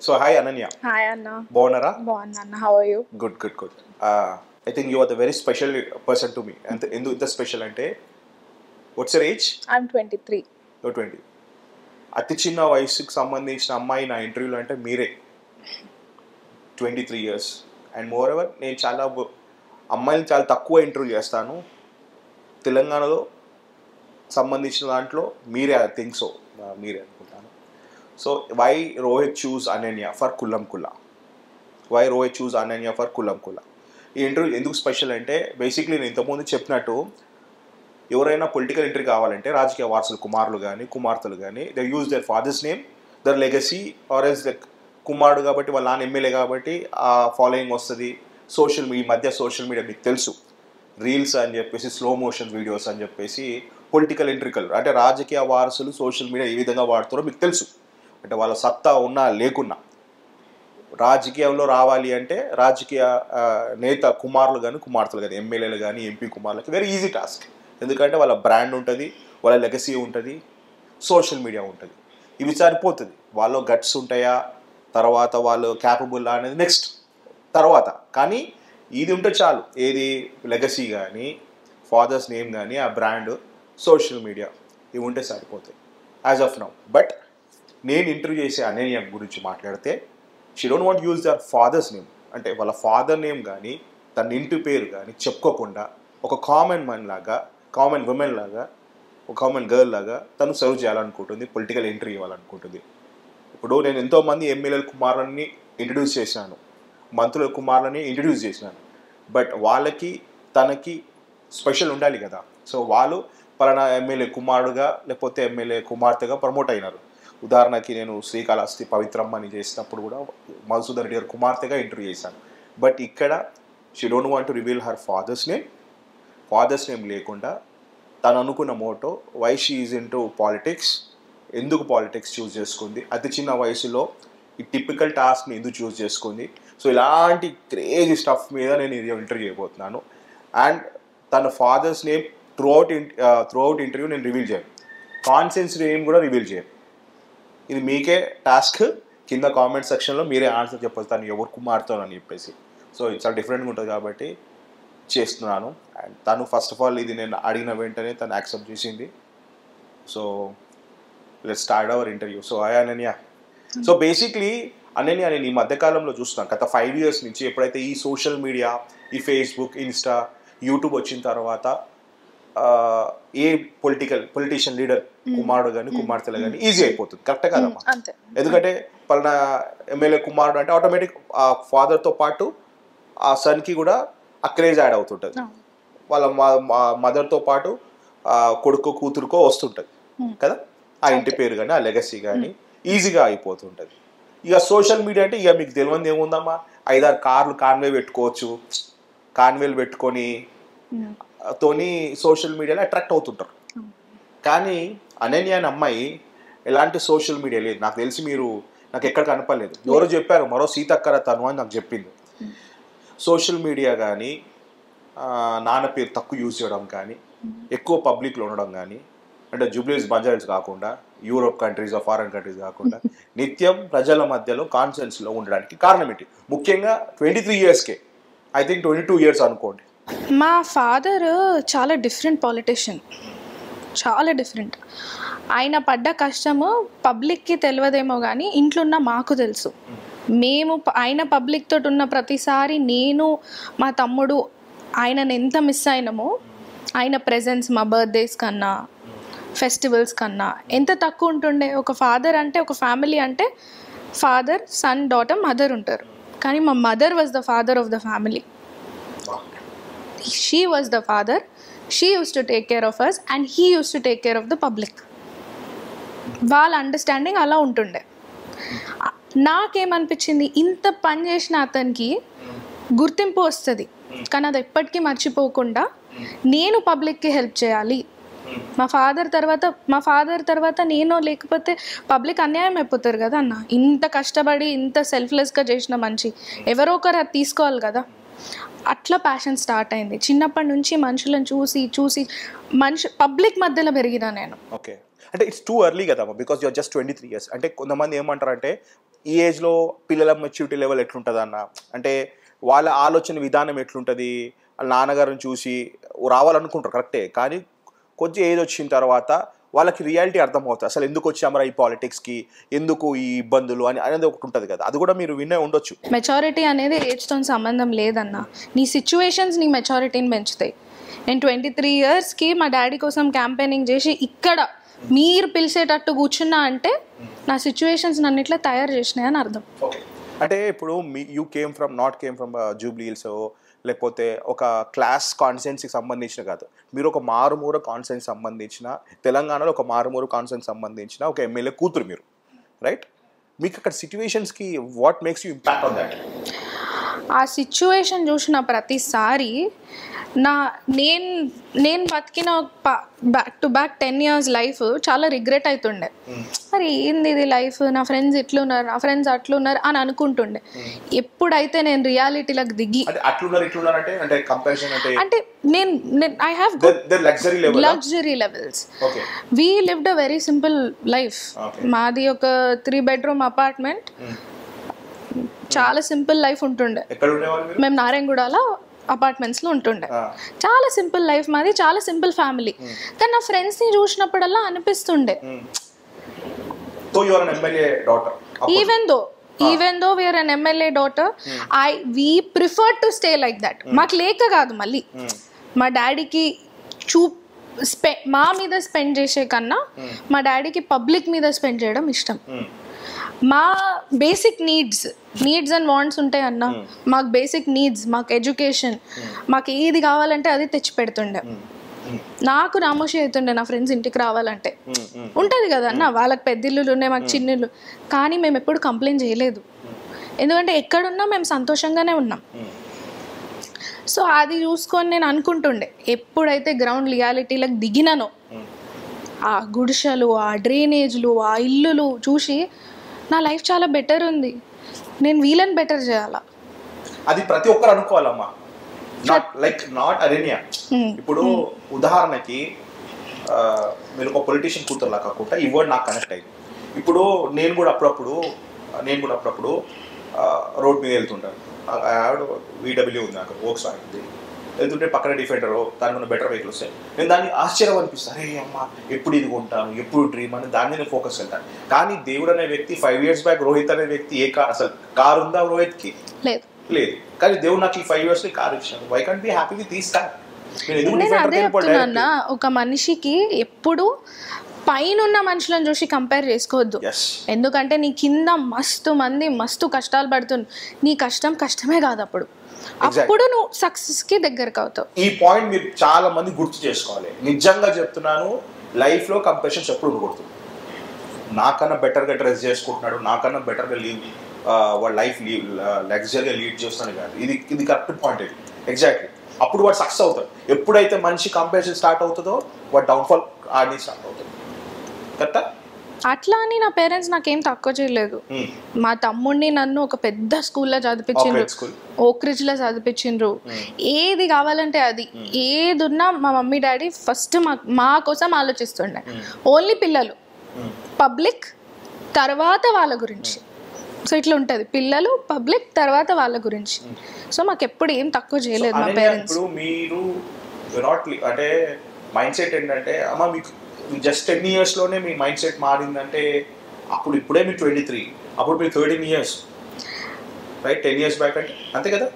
So hi Ananya. Hi అన్న. బాగున్నారా? బాగున్నా అన్న. How are you? Good good good. I think you are the very special person to me. ఎందుకు ఇంత special అంటే, వాట్స్ యువర్ ఏజ్? ఐఎమ్ 23. 20. అతి చిన్న వయసుకి సంబంధించిన అమ్మాయి నా ఇంటర్వ్యూలో అంటే మీరే. 23 years. అండ్ మోర్ ఎవర్ నేను చాలా అమ్మాయిని చాలా తక్కువ ఇంటర్వ్యూ చేస్తాను తెలంగాణలో సంబంధించిన దాంట్లో. మీరే, ఐ థింక్ సో, మీరే అనుకుంటాను. So why Rohit choose Ananya for కుల్లం కుల్లా? Why Rohit choose Ananya for కుల్లం కుల్లా? ఈ ఇంటర్వ్యూ ఎందుకు స్పెషల్ అంటే, బేసిక్లీ నేను ఇంతకుముందు చెప్పినట్టు ఎవరైనా పొలిటికల్ ఎంట్రీ కావాలంటే రాజకీయ వారసులు కుమారులు కానీ కుమార్తెలు కానీ they use their father's name, their legacy, or as like కుమారుడు కాబట్టి వాళ్ళ నాన్న ఎమ్మెల్యే కాబట్టి ఆ ఫాలోయింగ్ వస్తుంది. ఈ మధ్య సోషల్ మీడియా మీకు తెలుసు, రీల్స్ అని చెప్పేసి, స్లో మోషన్ వీడియోస్ అని చెప్పేసి పొలిటికల్ ఎంట్రికలు అంటే రాజకీయ వారసులు సోషల్ మీడియా ఏ విధంగా వాడుతారో మీకు తెలుసు. అంటే వాళ్ళ సత్తా ఉన్నా లేకున్నా రాజకీయంలో రావాలి అంటే రాజకీయ నేత కుమారులు కానీ కుమార్తెలు కానీ ఎమ్మెల్యేలు కానీ ఎంపీ కుమారులకి వెరీ ఈజీ టాస్క్. ఎందుకంటే వాళ్ళ బ్రాండ్ ఉంటుంది, వాళ్ళ లెగసీ ఉంటుంది, సోషల్ మీడియా ఉంటుంది. ఇవి సరిపోతుంది. వాళ్ళు గట్స్ ఉంటాయా, తర్వాత వాళ్ళు క్యాపబుల్ అనేది నెక్స్ట్ తర్వాత. కానీ ఇది ఉంటే చాలు. ఏది లెగసీ కానీ ఫాదర్స్ నేమ్ కానీ ఆ బ్రాండ్ సోషల్ మీడియా ఇవి ఉంటే సరిపోతాయి యాజ్ ఆఫ్ నౌ. బట్ నేను ఇంటర్వ్యూ చేసే అనన్య గురించి మాట్లాడితే, she don't want use their father's name. అంటే వాళ్ళ ఫాదర్ నేమ్ కానీ తన ఇంటి పేరు కానీ చెప్పుకోకుండా ఒక కామన్ మ్యాన్ లాగా, కామన్ ఉమెన్ లాగా, ఒక కామన్ గర్ల్ లాగా తను సర్వ్ చేయాలనుకుంటుంది, పొలిటికల్ ఎంట్రీ ఇవ్వాలనుకుంటుంది. ఇప్పుడు నేను ఎంతోమంది ఎమ్మెల్యేల కుమారులని ఇంట్రడ్యూస్ చేశాను, మంత్రుల కుమారులని ఇంట్రడ్యూస్ చేసినాను. బట్ వాళ్ళకి తనకి స్పెషల్ ఉండాలి కదా. సో వాళ్ళు పలానా ఎమ్మెల్యే కుమారుడుగా లేకపోతే ఎమ్మెల్యే కుమార్తెగా ప్రమోట్ అయినారు. ఉదాహరణకి నేను శ్రీకాళహస్తి పవిత్రమ్మని చేసినప్పుడు కూడా మధుసూదన్ రెడ్డి గారు కుమార్తెగా ఇంటర్వ్యూ చేశాను. బట్ ఇక్కడ she don't want to reveal her father's name లేకుండా తను అనుకున్న motto why she is into politics, ఎందుకు పాలిటిక్స్ చూస్ చేసుకుంది, అతి చిన్న వయసులో ఈ టిపికల్ టాస్క్ని ఎందుకు చూస్ చేసుకుంది. సో ఇలాంటి క్రేజీ స్టఫ్ మీద నేను ఇది ఇంటర్వ్యూ చేయబోతున్నాను. అండ్ తన father's name through out interview నేను రివీల్ చేయను, కాన్సెన్స్ నేమ్ కూడా రివీల్ చేయను. ఇది మీకే టాస్క్. కింద కామెంట్ సెక్షన్లో మీరే ఆన్సర్ చెప్పచ్చు తను ఎవరు కుమార్తెనని చెప్పేసి. సో ఇది చాలా డిఫరెంట్గా ఉంటుంది కాబట్టి చేస్తున్నాను. అండ్ తను ఫస్ట్ ఆఫ్ ఆల్ ఇది నేను అడిగిన వెంటనే తను యాక్సెప్ట్ చేసింది. So let's start our interview. So hi Ananya. So basically Ananya, నేను ఈ మధ్యకాలంలో చూస్తున్నాను గత 5 years నుంచి ఎప్పుడైతే ఈ సోషల్ మీడియా, ఈ ఫేస్బుక్, ఇన్స్టా, యూట్యూబ్ వచ్చిన తర్వాత ఏ పొలిటీషియన్ లీడర్ కుమారుడు కానీ కుమార్తెలు కానీ ఈజీ అయిపోతుంది. కరెక్టే కదమ్మా? ఎందుకంటే పలానా ఎమ్మెల్యే కుమారుడు అంటే ఆటోమేటిక్ ఆ ఫాదర్తో పాటు ఆ సన్కి కూడా ఆ క్రేజ్ యాడ్ అవుతుంటుంది. వాళ్ళ మదర్తో పాటు కొడుకు కూతురుకో వస్తుంటుంది కదా, ఆ ఇంటి పేరు కానీ ఆ లెగసీ కానీ ఈజీగా అయిపోతుంటుంది. ఇక సోషల్ మీడియా అంటే ఇక మీకు తెలియదు ఏముందమ్మా, 5-6 కార్లు కాన్వే పెట్టుకోవచ్చు, కాన్వేలు పెట్టుకొని తోని సోషల్ మీడియాలో అట్రాక్ట్ అవుతుంటారు. కానీ అనన్య అనే అమ్మాయి ఎలాంటి సోషల్ మీడియా లేదు. నాకు తెలిసి మీరు నాకు ఎక్కడ కనపడలేదు. ఎవరో చెప్పారు, మరో సీతక్కర తను అని నాకు చెప్పింది. సోషల్ మీడియా కానీ నాన్న పేరు తక్కువ యూజ్ చేయడం కానీ, ఎక్కువ పబ్లిక్లో ఉండడం కానీ, అంటే జూబ్లీస్ బంజారాస్ కాకుండా యూరోప్ కంట్రీస్, ఫారెన్ కంట్రీస్ కాకుండా నిత్యం ప్రజల మధ్యలో కాన్ఫరెన్స్లో ఉండడానికి కారణం ఏంటి? ముఖ్యంగా 23 yearsకే, ఐ థింక్ 22 years అనుకోండి. మా ఫాదర్ చాలా డిఫరెంట్ పాలిటిషియన్, చాలా డిఫరెంట్. ఆయన పడ్డ కష్టము పబ్లిక్కి తెలియదేమో కానీ ఇంట్లో ఉన్న మాకు తెలుసు. మేము ఆయన పబ్లిక్ తోటి ఉన్న ప్రతిసారి నేను మా తమ్ముడు ఆయనను ఎంత మిస్ అయినామో, ఆయన ప్రెజెన్స్ మా బర్త్డేస్ కన్నా ఫెస్టివల్స్ కన్నా ఎంత తక్కువ ఉంటుండే. ఒక ఫాదర్ అంటే, ఒక ఫ్యామిలీ అంటే ఫాదర్, సన్, డాటర్, మదర్ ఉంటారు. కానీ మా mother was the father of the family. She was the father. She used to take care of us and he used to take care of the public. వాళ్ళ understanding అలా ఉంటుండే. నాకేమనిపించింది, ఇంత పని చేసిన అతనికి గుర్తింపు వస్తుంది, కానీ అది ఎప్పటికీ మర్చిపోకుండా నేను పబ్లిక్కి హెల్ప్ చేయాలి. మా ఫాదర్ తర్వాత నేను లేకపోతే పబ్లిక్ అన్యాయం అయిపోతారు కదా అన్న. ఇంత కష్టపడి ఇంత సెల్ఫ్లెస్గా చేసిన మంచి ఎవరో ఒకరు అది తీసుకోవాలి కదా. అట్లా ప్యాషన్ స్టార్ట్ అయింది. చిన్నప్పటి నుంచి మనుషులను చూసి పబ్లిక్ మధ్యలో పెరిగినా నేను. ఓకే, అంటే ఇట్స్ టూ ఎర్లీ కదా, బికాస్ యూఆర్ జస్ట్ 23 years. అంటే కొంతమంది ఏమంటారంటే ఈ ఏజ్లో పిల్లల మెచ్యూరిటీ లెవెల్ ఎట్లుంటుంది అన్న, అంటే వాళ్ళ ఆలోచన విధానం ఎట్లుంటుంది, వాళ్ళ నాన్నగారిని చూసి రావాలనుకుంటారు కరెక్టే, కానీ కొంచెం ఏజ్ వచ్చిన తర్వాత వాళ్ళకి రియాలిటీ అర్థమవుతుంది, అసలు ఎందుకు వచ్చామరా ఈ పాలిటిక్స్కి, ఎందుకు ఈ ఇబ్బందులు అని అనేది ఒకటి ఉంటుంది కదా, అది కూడా మీరు వినే ఉండొచ్చు. మెచారిటీ అనేది ఏజ్తో సంబంధం లేదన్న, నీ సిచ్యువేషన్స్ నీ మెచారిటీని పెంచుతాయి. నేను 23 yearsకి మా డాడీ కోసం క్యాంపెయినింగ్ చేసి ఇక్కడ మీరు పిలిచేటట్టు కూర్చున్నా అంటే నా సిచ్యువేషన్స్ నన్ను ఇట్లా తయారు చేసినాయి అని అర్థం. ఓకే, అంటే ఇప్పుడు you came from Jubilee hills, లేకపోతే ఒక క్లాస్ కాన్స్టిట్యున్సీకి సంబంధించిన కాదు, మీరు ఒక మారుమూర కాన్స్టిట్యున్సీ సంబంధించిన, తెలంగాణలో ఒక మారుమూర కాన్స్టిట్యున్సీ సంబంధించిన ఒక ఎమ్మెల్యే కూతురు మీరు, రైట్? మీకు అక్కడ సిచ్యువేషన్స్కి what makes you impact on that? ఆ సిచ్యువేషన్ చూసిన ప్రతిసారి నేను బతికిన back to back 10 years life చాలా రిగ్రెట్ అవుతుండే. మరి ఏంది ఇది లైఫ్, నా ఫ్రెండ్స్ ఇట్లున్నారు, నా ఫ్రెండ్స్ అట్లున్నారు అని అనుకుంటుండే. ఎప్పుడైతే నేను రియాలిటీలకు దిగి అంటే I have luxury levels, we lived a very simple life. మాది ఒక 3 bedroom అపార్ట్మెంట్, చాలా సింపుల్ లైఫ్ ఉంటుండే. మేము నారాయణగూడలో అపార్ట్మెంట్స్లో ఉంటుండే, చాలా సింపుల్ లైఫ్ మాది, చాలా సింపుల్ ఫ్యామిలీ. కానీ నా ఫ్రెండ్స్ని చూసినప్పుడల్లా అనిపిస్తుండే, even though we're an MLA daughter, we prefer to stay like that. మాకు లేక కాదు, మళ్ళీ మా డాడీకి మా మీద స్పెండ్ చేసే కన్నా మా డాడీకి పబ్లిక్ మీద స్పెండ్ చేయడం ఇష్టం. మా బేసిక్ నీడ్స్ అండ్ వాంట్స్ ఉంటాయి అన్న, మాకు బేసిక్ నీడ్స్, మాకు ఎడ్యుకేషన్, మాకు ఏది కావాలంటే అది తెచ్చి పెడుతుండే. నాకు నామోషి అవుతుండే నా ఫ్రెండ్స్ ఇంటికి రావాలంటే. ఉంటుంది కదా అన్న, వాళ్ళకి పెద్దిల్లులు ఉన్నాయి, మాకు చిన్నిల్లు, కానీ మేము ఎప్పుడు కంప్లైంట్ చేయలేదు, ఎందుకంటే ఎక్కడున్నా మేము సంతోషంగానే ఉన్నాం. సో అది చూసుకొని నేను అనుకుంటుండే, ఎప్పుడైతే గ్రౌండ్ రియాలిటీలకు దిగినానో ఆ గుడిసెలు, ఆ డ్రైనేజ్లు, ఆ ఇల్లులు చూసి నా లైఫ్ చాలా బెటర్ ఉంది, నేను వీళ్ళని బెటర్ చేయాలా. అది ప్రతి ఒక్కరు అనుకోవాలమ్మా, నాట్ అరణ్య. ఇప్పుడు ఉదాహరణకి మీరు ఒక పొలిటీషియన్ కూతురులా కాకుండా ఈ వర్డ్ నాకు కనెక్ట్ అయింది. ఇప్పుడు నేను కూడా అప్పుడప్పుడు రోడ్ మీద వెళ్తుంటాను, VW ఉంది నాకు, వోక్స్ వాగింది, వెళ్తుంటే పక్కన డిఫెండర్ దానికన్నా బెటర్ వెహికల్ వస్తాయి, నేను దాన్ని ఆశ్చర్యం అనిపిస్తాను, అరే అమ్మ ఎప్పుడు ఇది కొంటాను, ఎప్పుడు డ్రీమ్ అని దాని మీద ఫోకస్ వెళ్తాను. కానీ దేవుడు అనే వ్యక్తి 5 years బ్యాక్, రోహిత్ అనే వ్యక్తి అసలు కారు ఉందా రోహిత్కి? లేదు. కానీ దేవుడు నాకు ఈ 5 years కార్ ఇచ్చాను. Why can't be happy with this car? నేను అదే చెప్తున్నా, ఒక మనిషికి ఎప్పుడు పైన ఉన్న మనుషులను చూసి కంపేర్ చేసుకోవద్దు. ఎందుకంటే నీ కింద మస్తు మంది మస్తు కష్టాలు పడుతుంది, నీ కష్టమే కాదు, అప్పుడు నువ్వు సక్సెస్ కి దగ్గరకు అవుతావు. ఈ పాయింట్ మీరు చాలా మంది గుర్తు చేసుకోవాలి. నిజంగా చెప్తున్నాను, లైఫ్ లో కంపారిజన్స్ ఎప్పుడు ఉండకూడదు. నాకన్నా బెటర్ గా డ్రెస్ చేసుకుంటున్నాడు, నాకన్నా బెటర్ గా వాడు లైఫ్ లగ్జరీగా లీడ్ చేస్తాను కాదు, ఇది కరెక్ట్ పాయింట్. ఇది ఎగ్జాక్ట్లీ అప్పుడు వాడు సక్సెస్ అవుతాడు. ఎప్పుడైతే మనిషి కంపారిజన్ స్టార్ట్ అవుతుందో వాడు డౌన్ఫాల్ ఆడి స్టార్ట్ అవుతుంది. కరెక్టా? అట్లా అని నా పేరెంట్స్ నాకేం తక్కువ చేయలేదు. మా తమ్ముడిని నన్ను ఒక పెద్ద స్కూల్లో చదివించిండ్రు, ఓక్రిడ్జ్లో చదివించిండ్రు. ఏది కావాలంటే అది, ఏది ఉన్నా మా మమ్మీ డాడీ ఫస్ట్ మా కోసం ఆలోచిస్తుండే. ఓన్లీ పిల్లలు, పబ్లిక్ తర్వాత వాళ్ళ గురించి. సో ఇట్లా ఉంటుంది, పిల్లలు, పబ్లిక్, తర్వాత వాళ్ళ గురించి. సో మాకు ఎప్పుడు ఏం తక్కువ చేయలేదు మా పేరెంట్స్. మీరు అంటే మైండ్ సెట్ ఏంటంటే అమ్మ మీకు జస్ట్ 10 years లోనే మీ మైండ్ సెట్ మారిందంటే, ఇప్పుడే మీరు 23, అప్పుడు మీరు 13 years, రైట్? 10 years బ్యాక్ అంటే అంతే కదా.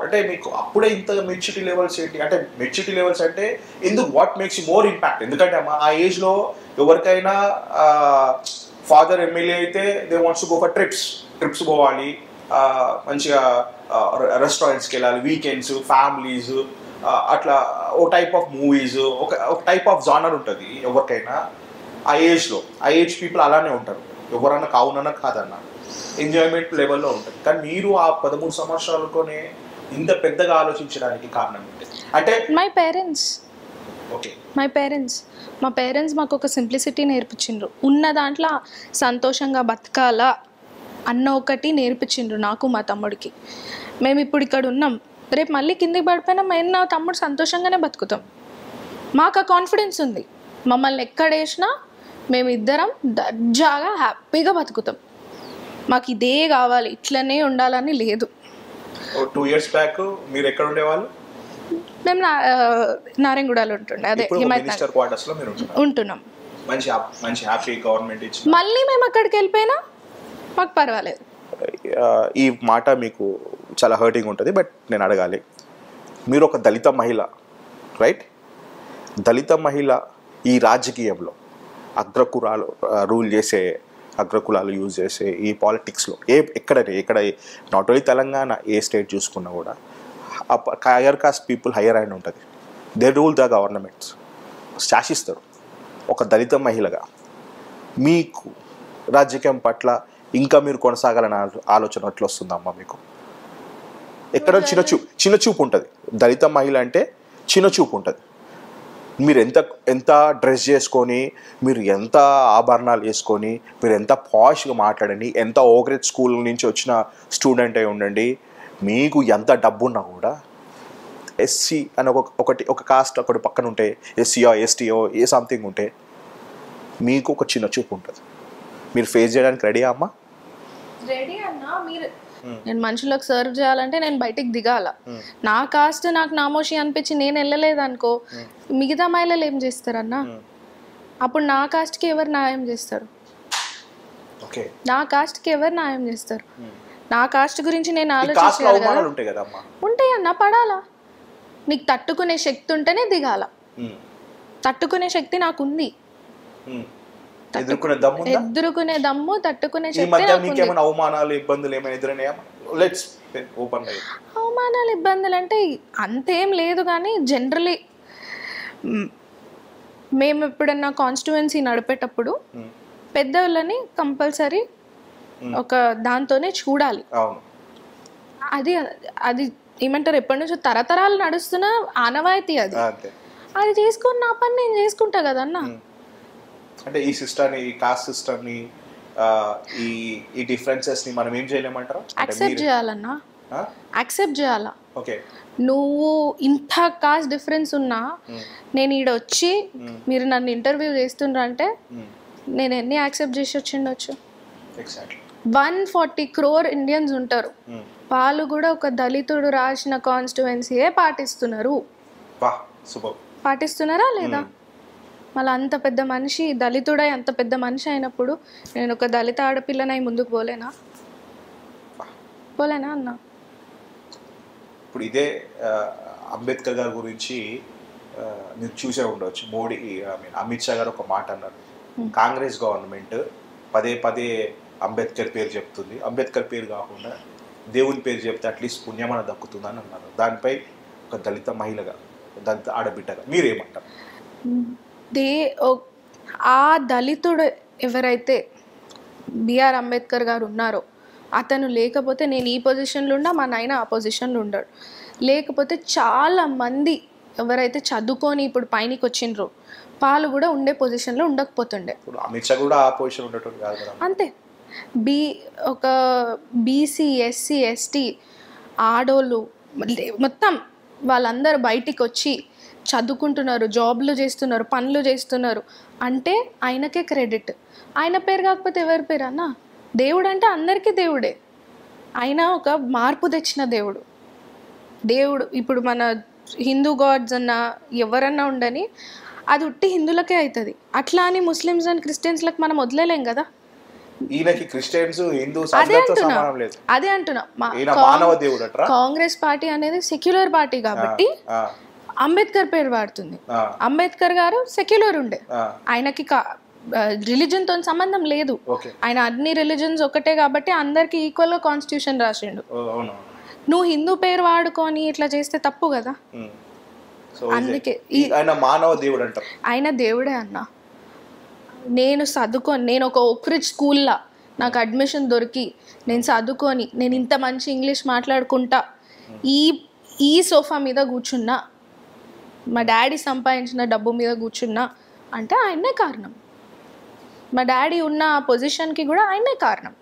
అంటే మీకు అప్పుడే ఇంత మెచ్యూరిటీ లెవెల్స్ ఏంటి అంటే, మెచ్యూరిటీ లెవెల్స్ అంటే ఎందుకు, what makes you more impact? ఎందుకంటే ఆ ఏజ్లో ఎవరికైనా ఫాదర్ ఎమ్మెల్యే అయితే they wants to go for trips పోవాలి, మంచిగా రెస్టారెంట్స్కి వెళ్ళాలి, వీకెండ్స్, ఫ్యామిలీస్, అట్లా ఓ టైప్ ఆఫ్ మూవీస్, ఒక టైప్ ఆఫ్ జానర్ ఉంటుంది ఎవరికైనా. ఆ ఏజ్ పీపుల్ అలానే ఉంటారు, ఎవరన్నా కావునన్నా కాదన్నా ఎంజాయ్మెంట్ లెవెల్లో ఉంటుంది. కానీ మీరు ఆ 13 సంవత్సరాలతోనే ఇంత పెద్దగా ఆలోచించడానికి కారణం ఏంటి? అంటే మా పేరెంట్స్ మాకు ఒక సింప్లిసిటీ నేర్పించిండ్రు. ఉన్న దాంట్లో సంతోషంగా బతకాలా అన్న ఒకటి నేర్పించిండ్రు నాకు, మా తమ్ముడికి. మేము ఇప్పుడు ఇక్కడ ఉన్నాం, రేపు మళ్ళీ కిందికి పడిపోయినా మేము నా తమ్ముడు సంతోషంగానే బతుకుతాం. మాకు ఆ కాన్ఫిడెన్స్ ఉంది, మమ్మల్ని ఎక్కడేసినా మేమిద్దరం దర్జాగా హ్యాపీగా బతుకుతాం. మాకు ఇదే కావాలి ఇట్లనే ఉండాలని లేదు. 2 years బ్యాక్ మీరు ఎక్కడ ఉండేవాళ్ళు? మేము నారాయణగూడలో ఉంటుండే, అదే మినిస్టర్ క్వార్టర్స్ లో మీరు ఉంటున్నాం. మంచి హ్యాపీ గవర్నమెంట్ ఇచ్చి మళ్ళీ మేము అక్కడికి వెళ్ళిపోయినా మాకు పర్వాలేదు. ఈ మాట మీకు చాలా హర్టింగ్ ఉంటుంది, బట్ నేను అడగాలి. మీరు ఒక దళిత మహిళ, రైట్? దళిత మహిళ ఈ రాజకీయంలో అగ్రకులాలు రూల్ చేసే, అగ్రకులాలు యూజ్ చేసే ఈ పాలిటిక్స్లో ఎక్కడ నాట్ ఓన్లీ తెలంగాణ, ఏ స్టేట్ చూసుకున్నా కూడా higher caste people higher hand ఉంటుంది. దే రూల్ ద గవర్నమెంట్స్, శాసిస్తారు. ఒక దళిత మహిళగా మీకు రాజకీయం పట్ల ఇంకా మీరు కొనసాగాలని ఆలోచన ఎట్లా వస్తుందమ్మా మీకు? ఎక్కడో చిన్న చూపు ఉంటుంది. దళిత మహిళ అంటే చిన్న చూపు ఉంటుంది. మీరు ఎంత డ్రెస్ చేసుకొని, మీరు ఎంత ఆభరణాలు వేసుకొని, మీరు ఎంత పాష్గా మాట్లాడండి, ఎంత ఓగ్రేడ్ స్కూల్ నుంచి వచ్చిన స్టూడెంట్ అయి ఉండండి, మీకు ఎంత డబ్బు ఉన్నా కూడా ఎస్సీ అని ఒక కాస్ట్ ఒకటి పక్కన ఉంటే, ఎస్సీయో ఎస్టీయో ఏ సంథింగ్ ఉంటే మీకు ఒక చిన్న చూపు ఉంటుంది. మీరు ఫేస్ చేయడానికి రెడీయా అమ్మా? రెడీ అన్నా. మీరు నేను మనుషులకు సర్వ్ చేయాలంటే నేను బయటికి దిగాల. నా కాస్ట్ నాకు నామోషి అనిపించి నేను వెళ్ళలేదు అనుకో, మిగతా మహిళలు ఏం చేస్తారన్నా? అప్పుడు నా కాస్ట్కి ఎవరు న్యాయం చేస్తారు? నా కాస్ట్కి ఎవరు న్యాయం చేస్తారు? నా కాస్ట్ గురించి నేను ఆలోచించాలి కదా. ఉంటాయి అన్న, పడాలా. నీకు తట్టుకునే శక్తి ఉంటేనే దిగాల. తట్టుకునే శక్తి నాకుంది. ఎదుర్కొనే దమ్ము, తట్టుకునే శక్తి. అవమానాలు, ఇబ్బందులు ఏమైనా ఎదురైనాయా? అవమానాలు, ఇబ్బందులు అంటే అంతేం లేదు, కానీ జనరలీ మేము ఎప్పుడన్నా కాన్స్టిట్యువెన్సీ నడిపేటప్పుడు పెద్దవాళ్ళని కంపల్సరీ ఒక దాంతోనే చూడాలి. అది అది ఏమంటారు, ఎప్పటి నుంచో తరతరాలు నడుస్తున్న ఆనవాయితీ. అది చేసుకుని నా పని నేను చేసుకుంటా కదన్నా. అంటే ఈ సిస్టమ్ని, ఈ కాస్ట్ సిస్టమ్ని, ఈ డిఫరెన్సెస్ని మనం ఏం చేయలేమంటారా? యాక్సెప్ట్ చేయాలన్నా, యాక్సెప్ట్ చేయాలా. నువ్వు ఇంత కాస్ట్ డిఫరెన్స్ ఉన్నా నేను ఈడ వచ్చి మీరు నన్ను ఇంటర్వ్యూ చేస్తుండ్రంటే నేను ఎన్ని యాక్సెప్ట్ చేసి వచ్చిండొచ్చు. 140 crore ఇండియన్స్ ఉంటారు. వాళ్ళు కూడా ఒక దళితుడు రాసిన కాన్స్టిట్యువెన్సీయే పాటిస్తున్నారు. పాటిస్తున్నారా లేదా? మళ్ళీ అంత పెద్ద మనిషి, దళితుడై అంత పెద్ద మనిషి అయినప్పుడు నేను ఒక దళిత ఆడపిల్లనై ముందుకు పోలేనా అన్న? ఇప్పుడు ఇదే అంబేద్కర్ గారి గురించి మీరు చూసే ఉండవచ్చు. అమిత్ షా గారు ఒక మాట అన్నారు, కాంగ్రెస్ గవర్నమెంట్ పదే అంబేద్కర్ పేరు చెప్తుంది, అంబేద్కర్ పేరు కాకుండా దేవుని పేరు చెప్తే అట్లీస్ట్ పుణ్యమన దక్కుతుందని అన్నారు. దానిపై ఒక దళిత మహిళగా, దళిత ఆడబిడ్డగా మీరేమంటారు? ఆ దళితుడు ఎవరైతే బిఆర్ అంబేద్కర్ గారు ఉన్నారో అతను లేకపోతే నేను ఈ పొజిషన్లో ఉండా, మా నాయన ఆ పొజిషన్లో ఉండడు. లేకపోతే చాలామంది ఎవరైతే చదువుకొని ఇప్పుడు పైనకి వచ్చిండ్రో వాళ్ళు కూడా ఉండే పొజిషన్లో ఉండకపోతుండే. అమిత్ షా కూడా ఆ పొజిషన్ ఉండేటోడు కాదు కదా. అంతే. ఒక బీసీ, ఎస్సీ, ఎస్టీ ఆడోళ్ళు మొత్తం వాళ్ళందరూ బయటికి వచ్చి చదువుకుంటున్నారు, జాబ్లు చేస్తున్నారు, పనులు చేస్తున్నారు అంటే ఆయనకే క్రెడిట్. ఆయన పేరు కాకపోతే ఎవరి పేరు అన్న? దేవుడు అంటే అందరికీ దేవుడే. ఆయన ఒక మార్పు తెచ్చిన దేవుడు. ఇప్పుడు మన హిందూ గాడ్స్ అన్నా ఎవరన్నా ఉండని అది ఉట్టి హిందువులకే అవుతుంది. అట్లా అని ముస్లిమ్స్ అండ్ క్రిస్టియన్స్లకు మనం వదిలేలేం కదా. అదే అంటున్నా, కాంగ్రెస్ పార్టీ అనేది సెక్యులర్ పార్టీ కాబట్టి అంబేద్కర్ పేరు వాడుతుంది. అంబేద్కర్ గారు సెక్యులర్ ఉండే, ఆయనకి రిలీజన్ తో సంబంధం లేదు. ఆయన అన్ని రిలీజన్స్ ఒకటే కాబట్టి అందరికి ఈక్వల్ గా కాన్స్టిట్యూషన్ రాసిండు. నువ్వు హిందూ పేరు వాడుకొని ఇట్లా చేస్తే తప్పు కదా. అందుకే ఆయన దేవుడే అన్న. నేను చదువుకొని, నేను ఒక ఓక్రిడ్జ్ స్కూల్లో నాకు అడ్మిషన్ దొరికి నేను చదువుకొని నేను ఇంత మంచి ఇంగ్లీష్ మాట్లాడుకుంటా ఈ సోఫా మీద కూర్చున్నా, మా డాడీ సంపాదించిన డబ్బు మీద కూర్చున్నా అంటే ఆయనే కారణం. మా డాడీ ఉన్న ఆ పొజిషన్కి కూడా ఆయనే కారణం.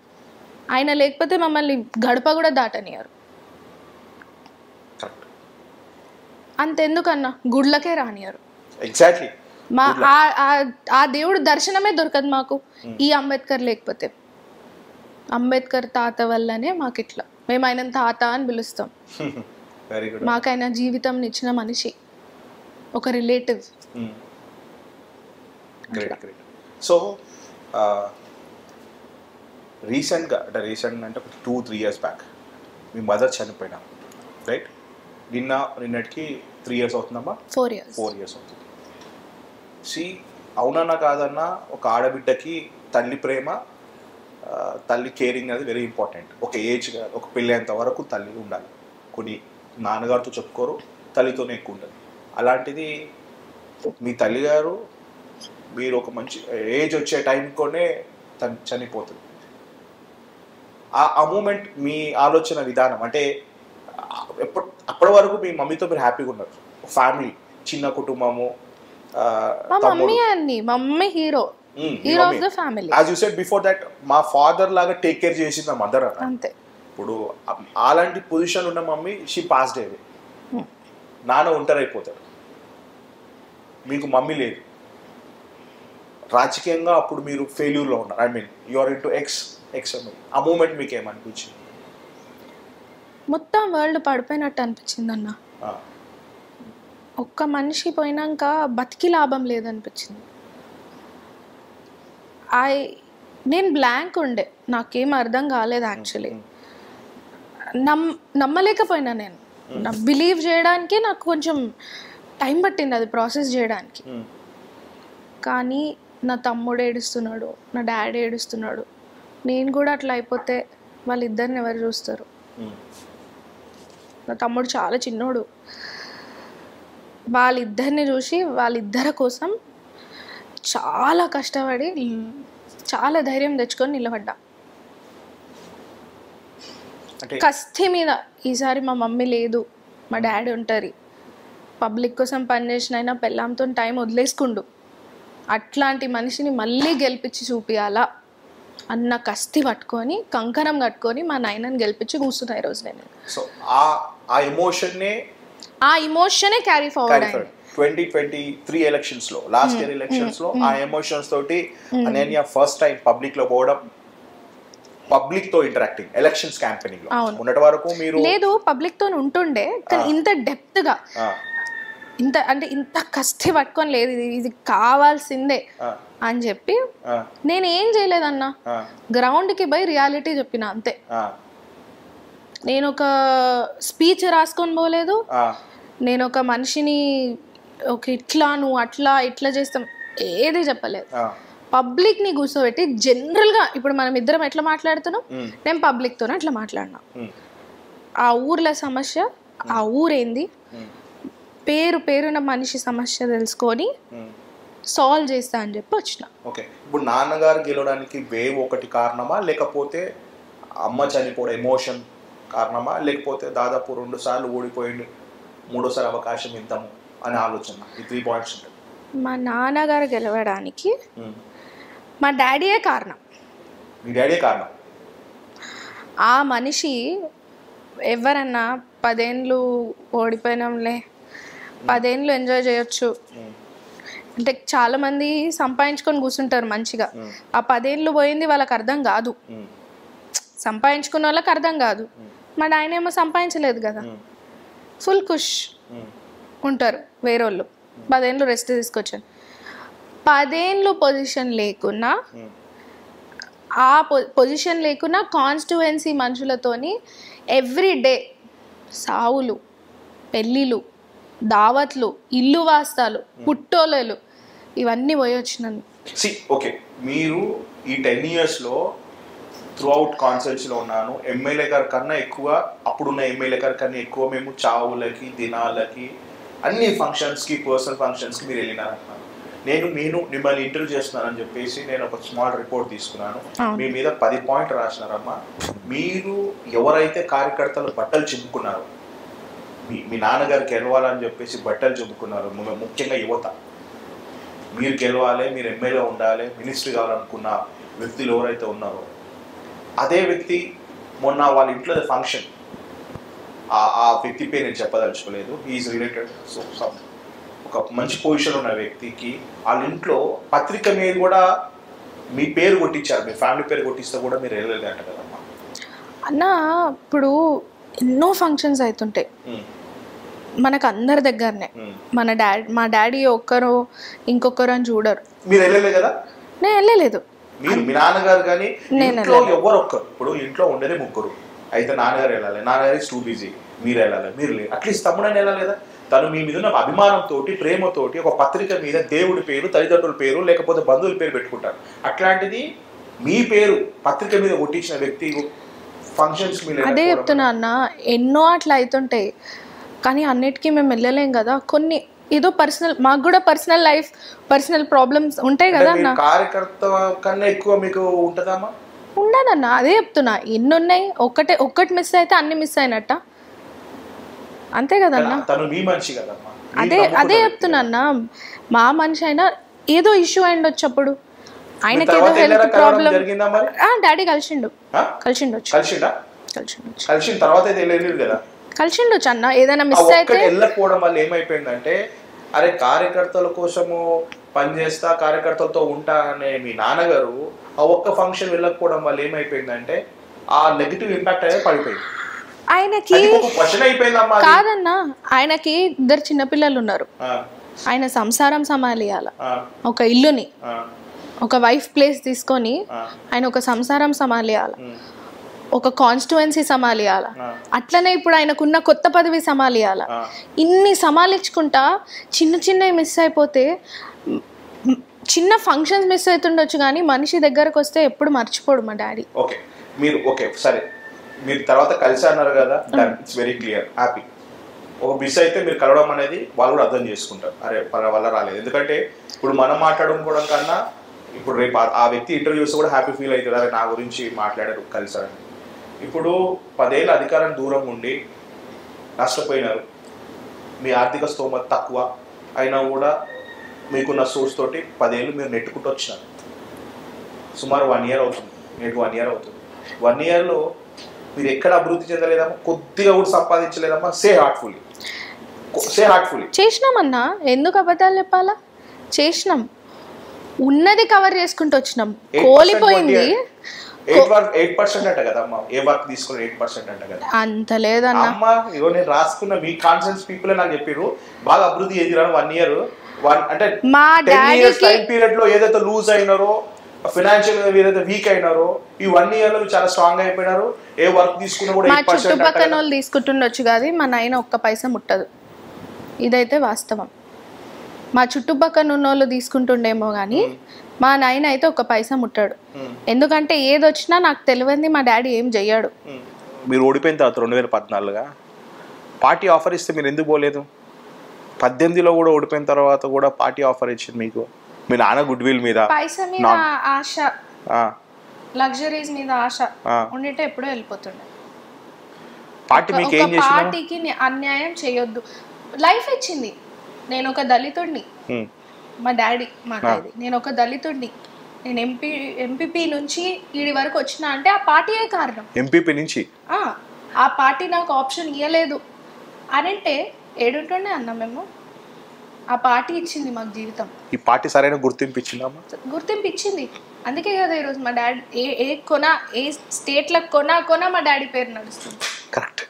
ఆయన లేకపోతే మమ్మల్ని గడప కూడా దాటనియారు. అంతెందుకన్నా గుడ్లకే రానియారు. ఎగ్జాక్ట్లీ. ఆ దేవుడు దర్శనమే దొరకదు మాకు ఈ అంబేద్కర్ లేకపోతే. అంబేద్కర్ తాత వల్లనే మాకు ఇట్లా, మేము ఆయన తాత అని పిలుస్తాం. Very good. మాకు ఆయన జీవితం ఇచ్చిన మనిషి, ఒక రిలేటివ్. Great great. సో రీసెంట్గా అంటే ఒక 2-3 years బ్యాక్ మీ మదర్ చనిపోయినా, రైట్? నిన్నటికి 3 years అవుతుందమ్మా? 4 years. 4 years అవుతుంది. అవునన్నా కాదన్నా ఒక ఆడబిడ్డకి తల్లి ప్రేమ, తల్లి కేరింగ్ అనేది వెరీ ఇంపార్టెంట్. ఒక ఏజ్, ఒక పెళ్ళేంత వరకు తల్లి ఉండాలి. కొన్ని నాన్నగారితో చెప్పుకోరు, తల్లితోనే ఎక్కువ ఉంటుంది. అలాంటిది మీ తల్లిగారు, మీరు ఒక మంచి ఏజ్ వచ్చే టైంకోనే తను చనిపోతుంది. ఆ మూమెంట్ మీ ఆలోచన విధానం అంటే అప్పటి వరకు మీ మమ్మీతో మీరు హ్యాపీగా ఉన్నారు, ఫ్యామిలీ, చిన్న కుటుంబము. మా mummy hero of the family. As you said before that, మా ఫాదర్ లాగా టేక్ కేర్ చేసింది మా మదర్ అంతే. ఇప్పుడు అలాంటి పొజిషన్ ఉన్న మమ్మీ షీ పాస్డ్ అవే. నాన్న ఒంటరైపోతాడు, మీకు మమ్మీ లేదు. రాజకీయంగా అప్పుడు మీరు ఫెయిల్యూర్లో ఉన్నారు. I mean you're into X. ఆ మూమెంట్ మీకు ఏమనిపించింది? మొత్తం వరల్డ్ పడిపోయినట్టు అనిపించింది అన్న. ఒక్క మనిషి పోయినాక బతికి లాభం లేదనిపించింది. నేను బ్లాంక్ ఉండే, నాకేం అర్థం కాలేదు యాక్చువల్లీ. నమ్మలేకపోయినా నేను. బిలీవ్ చేయడానికి నాకు కొంచెం టైం పట్టింది అది ప్రాసెస్ చేయడానికి. కానీ నా తమ్ముడు ఏడుస్తున్నాడు, నా డాడీ ఏడుస్తున్నాడు. నేను కూడా అట్లా అయిపోతే వాళ్ళిద్దరిని ఎవరు చూస్తారు? నా తమ్ముడు చాలా చిన్నోడు. వాళ్ళిద్దరిని చూసి వాళ్ళిద్దరి కోసం చాలా కష్టపడి చాలా ధైర్యం తెచ్చుకొని నిలబడ్డా. కస్తి మీద ఈసారి మా మమ్మీ లేదు, మా డాడీ ఉంటారు, పబ్లిక్ కోసం పనిచేసిన అయినా పెళ్ళాంతో టైం వదిలేసుకుండు, అట్లాంటి మనిషిని మళ్ళీ గెలిపించి చూపియాలా అన్న కస్తి పట్టుకొని కంకణం కట్టుకొని మా నాయనని గెలిపించి కూర్చున్నా ఈరోజు నేను. సో ఆ ఎమోషనే క్యారీ ఫార్వర్డ్ అయింది 2023 ఎలక్షన్స్ లో, లాస్ట్ ఇయర్ ఎలక్షన్స్ లో. ఆ ఎమోషన్స్ తోటి అనన్య ఫస్ట్ టైం పబ్లిక్ లో పోవడం, పబ్లిక్ తో ఇంటరాక్టింగ్ ఎలక్షన్స్ క్యాంపెయినింగ్ లో. ఉన్నటి వరకు మీరు లేదు, పబ్లిక్ తో ఉంటుండే, కానీ ఇంత డెప్త్ గా, ఇంత కష్టి పట్టుకొని లేదు, ఇది కావాల్సిందే అని చెప్పి నేను ఏం చేయలేదన్నా. గ్రౌండ్ కి పోయి రియాలిటీ చెప్పిన అంతే. నేను ఒక స్పీచ్ రాసుకొని పోలేదు, నేను ఒక మనిషిని ఒక ఇట్లా నువ్వు అట్లా ఇట్లా చేస్తాం ఏది చెప్పలేదు. పబ్లిక్ ని కూర్చోబెట్టి జనరల్ గా ఇప్పుడు మనం ఇద్దరం ఎట్లా మాట్లాడుతున్నాం, నేను పబ్లిక్ తోనే అట్లా మాట్లాడినా. ఆ ఊర్ల సమస్య, ఆ ఊరేంది, పేరున మనిషి సమస్య తెలుసుకొని సాల్వ్ చేస్తా అని చెప్పి వచ్చిన. ఓకే, ఇప్పుడు నాన్నగారు గెలవడానికి వేవ్ ఒకటి కారణమా, లేకపోతే అమ్మ చనిపోవడం ఎమోషన్ కారణమా, లేకపోతే దాదాపు 2 సార్లు ఓడిపోయింది, 3సారి అవకాశం ఇద్దాము అనే ఆలోచన? ఈ 3 పాయింట్స్ ఉంటాయి. మా నాన్నగారు గెలవడానికి మా డాడీయే కారణం. మీ డాడీయే కారణం? ఆ మనిషి ఎవరన్నా 10 ఏళ్ళు ఓడిపోయినాంలే, 10 ఏళ్ళు ఎంజాయ్ చేయొచ్చు అంటే చాలా మంది సంపాదించుకొని కూర్చుంటారు మంచిగా. ఆ 10 ఏళ్ళు పోయింది వాళ్ళకి అర్థం కాదు, సంపాదించుకున్న వాళ్ళకి అర్థం కాదు. మా ఆయన ఏమో సంపాదించలేదు కదా, ఫుల్ ఖుష్ ఉంటారు వేరేళ్ళు. 10 ఏళ్ళు రెస్ట్ తీసుకొచ్చాను. 10 ఏళ్ళు పొజిషన్ లేకున్నా, ఆ పొజిషన్ లేకున్నా కాన్స్టిట్యుయెన్సీ మనుషులతోని ఎవ్రీ డే సావులు, పెళ్ళిళ్ళు, దావత్లు, ఇల్లు వాస్తాలు, పుట్టోలలు ఇవన్నీ పోయి వచ్చినాను. ఓకే, మీరు ఈ 10 yearsలో త్రూ అవుట్ కాన్సెప్ట్స్లో ఉన్నాను. ఎమ్మెల్యే గారి కన్నా ఎక్కువ, అప్పుడున్న ఎమ్మెల్యే గారి కన్నా ఎక్కువ మేము చావులకి, దినాలకి, అన్ని ఫంక్షన్స్కి, పర్సనల్ ఫంక్షన్స్కి మీరు వెళ్ళినారంటున్నాను. నేను మిమ్మల్ని ఇంటర్వ్యూ చేస్తున్నానని చెప్పేసి నేను ఒక స్మాల్ రిపోర్ట్ తీసుకున్నాను. మీ మీద 10 పాయింట్ రాసినారమ్మా. మీరు ఎవరైతే కార్యకర్తలు బట్టలు చింపుకున్నారో, మీ నాన్నగారు గెలవాలని చెప్పేసి బట్టలు చింపుకున్నారు, ముఖ్యంగా యువత, మీరు గెలవాలి, మీరు ఎమ్మెల్యే ఉండాలి, మినిస్టర్ కావాలనుకున్న వ్యక్తులు ఎవరైతే ఉన్నారో, అదే వ్యక్తి మొన్న వాళ్ళ ఇంట్లో ఫంక్షన్, ఆ వ్యక్తి పేరు నేను చెప్పదలుచుకోలేదు, హీఈస్ రిలేటెడ్. సో ఒక మంచి పొజిషన్ ఉన్న వ్యక్తికి వాళ్ళ ఇంట్లో పత్రిక మీద కూడా మీ పేరు కొట్టించారు, మీ ఫ్యామిలీ పేరు కొట్టిస్తే కూడా మీరు వెళ్ళలేదు అంట కదమ్మా. అన్న ఇప్పుడు ఎన్నో ఫంక్షన్స్ అవుతుంటాయి మనకు అందరి దగ్గరనే. మా డాడీ ఒక్కరు ఇంకొకరు అని చూడరు. మీరు వెళ్ళలేదు కదా? నేను వెళ్ళలేదు. మీరు మీ నాన్నగారు కానీ ఇంట్లో ఎవరు ఒక్కరు, ఇప్పుడు ఇంట్లో ఉండేది ముగ్గురు, అయితే నాన్నగారు వెళ్ళాలి, నాన్నగారు టూ బిజీ, మీరు వెళ్ళాలి, మీరు లేదు, అట్లీస్ట్ తమ్ముడని వెళ్ళాలి కదా. తను మీ మీద ఉన్న అభిమానంతో ప్రేమతోటి ఒక పత్రిక మీద దేవుడి పేరు, తల్లిదండ్రుల పేరు, లేకపోతే బంధువుల పేరు పెట్టుకుంటారు. అట్లాంటిది మీ పేరు పత్రిక మీద కొట్టించిన వ్యక్తి ఫంక్షన్స్ మీద. అదే చెప్తున్నా అన్న, ఎన్నో అట్లా అవుతుంటాయి కానీ అన్నిటికీ మేము వెళ్ళలేం కదా. కొన్ని ఏదో పర్సనల్, మాకు కూడా పర్సనల్ లైఫ్, పర్సనల్ ప్రాబ్లమ్స్ ఉంటాయి కదా అన్న. కార్యకర్త కన్నా ఎక్కువ మీకు ఉంటుందమ్మా? ఉండదన్న, అదే చెప్తున్నా. ఎన్ని ఉన్నాయి, ఒక్కటి మిస్ అయితే అన్ని మిస్ అయినట్ట, అంతే కదన్నా. తను మీ మనిషి కదమ్మా. అదే చెప్తున్నా అన్న, మా మనిషి అయినా ఏదో ఇష్యూ అయింది వచ్చప్పుడు, ఆయనకి ఏదో హెల్త్ ప్రాబ్లం. డాడీ కలిసిండు కలిసిండొచ్చు అన్న. ఏదైనా మిస్ అయితే వెళ్ళకపోవడం వల్ల ఏమైపోయిందంటే, అరే కార్యకర్తల కోసము పనిచేస్తా, కార్యకర్తలతో ఉంటా అనే మీ నాన్నగారు ఆ ఒక్క ఫంక్షన్ వెళ్ళకపోవడం వల్ల ఏమైపోయిందంటే ఆ నెగిటివ్ ఇంపాక్ట్ అనేది పడిపోయింది ఆయనకి. కాదన్నా, ఆయనకి 2 చిన్నపిల్లలు ఉన్నారు. ఆయన సంసారం సమాలియాల, ఒక ఇల్లుని, ఒక వైఫ్ ప్లేస్ తీసుకొని ఆయన ఒక సంసారం సమాలియాల, ఒక కాన్స్టిట్యుయెన్సీ సమాలియాల, అట్లనే ఇప్పుడు ఆయనకున్న కొత్త పదవి సమాలియాల. ఇన్ని సమాలించుకుంటా చిన్నవి మిస్ అయిపోతే, చిన్న ఫంక్షన్స్ మిస్ అవుతుండొచ్చు కానీ మనిషి దగ్గరకు వస్తే ఎప్పుడు మర్చిపోడు మా డాడీ. ఓకే, మీరు ఓకే సరే, మీరు తర్వాత కలిసి అన్నారు కదా, ఇట్స్ వెరీ క్లియర్, హ్యాపీ. ఒక మిస్ అయితే మీరు కలవడం అనేది వాళ్ళు కూడా అర్థం చేసుకుంటారు, అరే పని వల్ల రాలేదు. ఎందుకంటే ఇప్పుడు మనం మాట్లాడుకోవడం కన్నా ఇప్పుడు రేపు ఆ వ్యక్తి ఇంటర్వ్యూస్ కూడా హ్యాపీ ఫీల్ అవుతుంది, అరే నా గురించి మాట్లాడారు కలిసారని. ఇప్పుడు 10 ఏళ్ళ అధికారం దూరం ఉండి నష్టపోయినారు, మీ ఆర్థిక స్తోమత తక్కువ అయినా కూడా మీకున్న సోర్స్ తోటి 10 ఏళ్ళు మీరు నెట్టుకుంటూ వచ్చినారు. సుమారు 1 ఇయర్ అవుతుంది, నేటికి 1 ఇయర్ అవుతుంది. 1 ఇయర్లో మీరు ఎక్కడ అభివృద్ధి చెందలేదమ్మా, కొద్దిగా కూడా సంపాదించలేదమ్మా. సే హార్ట్ఫుల్లీ చేసినామన్నా, ఎందుకు అబద్ధాలు చెప్పాలా, చేసినాం, ఉన్నది కవర్ చేసుకుంటూ వచ్చినాం. కోల్పోయింది 8% అంట కదమ్మా, ఏ వర్క్ తీసుకుని 8% అంట కదా. అంత లేదన్నా అమ్మా, ఇగో నేను రాసుకున్న మీ కాన్ఫిడెన్స్ పీపుల్ నాకు చెప్పారు బాగా అభివృద్ధి చేసినారు 1 ఇయర్. అంటే మా 10 years టైం పీరియడ్ లో ఏదైతే లూజ్ అయినారో, ఫైనాన్షియల్ ఏదైతే వీక్ అయినారో, ఈ 1 ఇయర్ లో చాలా స్ట్రాంగ్ అయిపోయినారు. ఏ వర్క్ తీసుకున్నా కూడా మా చుట్టుపక్కల వాళ్ళు తీసుకుంటుండొచ్చు కానీ మా నాయన ఒక్క పైసా ముట్టదు, ఇదైతే వాస్తవం. మా చుట్టుపక్కల ఉన్న వాళ్ళు తీసుకుంటుండేమో కానీ మా నాయన అయితే ఒక్క పైసా ముట్టాడు. ఎందుకంటే ఏది వచ్చినా నాకు తెలియంది మా డాడీ ఏం చెయ్యాడు. మీరు ఓడిపోయిన తర్వాత 2014 పార్టీ ఆఫర్ ఇస్తే మీరు ఎందుకు పోలేదు? 18లో కూడా ఓడిపోయిన తర్వాత కూడా పార్టీ ఆఫర్ ఇచ్చింది మీకు, మీ నాన్న గుడ్ విల్ మీద, పైసా మీద ఆశ, లగ్జరీస్ మీద ఆశ ఉండితే ఎప్పుడో వెళ్ళిపోతుండే. పార్టీ మీకు ఏం చేసింది? పార్టీకి అన్యాయం చేయొద్దు, లైఫ్ ఇచ్చింది. నేను ఒక దళితుడిని, మా డాడీ మాట్లాడేది, నేను ఒక దళితుడిని, నేను ఎంపీపీ నుంచి ఈడి వరకు వచ్చిన అంటే ఆ పార్టీయే కారణం. ఎంపీపీ నుంచి ఆ పార్టీ నాకు ఆప్షన్ ఇవ్వలేదు అని అంటే ఏడుంటుండే అన్న. మేము ఆ పార్టీ ఇచ్చింది మాకు జీవితం. ఈ పార్టీ సరైన గుర్తింపు ఇచ్చిందమ్మా? గుర్తింపు ఇచ్చింది, అందుకే కదా ఈరోజు మా డాడీ ఏ స్టేట్లకు కొనా మా డాడీ పేరు నడుస్తుంది. కరెక్ట్.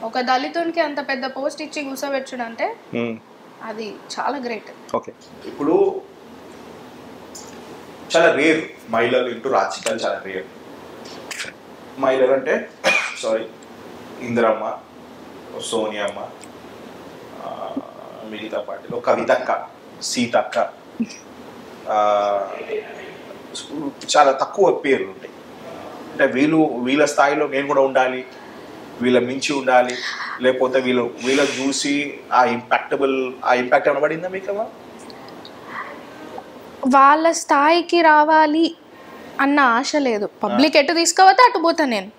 ఒక దళితునికి అంత పెద్ద పోస్ట్ ఇచ్చి కూర్చోబెట్టుడు అంటే అది చాలా గ్రేట్. ఓకే, ఇప్పుడు చాలా రేర్ మహిళలు ఇంటూ రాజకీయాలు, చాలా రేర్ మహిళలు అంటే ఇందిరమ్మ, సోనియమ్మ, మిగతా పార్టీలో కవితక్క, సీతక్క, చాలా తక్కువ పేర్లు ఉంటాయి. అంటే వీళ్ళ స్థాయిలో నేను కూడా ఉండాలి, వీళ్ళ మించి ఉండాలి, లేకపోతే వీళ్ళ చూసి ఆ ఇంపాక్ట్ అనబడిందా మీకు? వాళ్ళ స్థాయికి రావాలి అన్న ఆశ లేదు. పబ్లిక్ ఎటు తీసుకోవద్దు అటు పోతా, నేను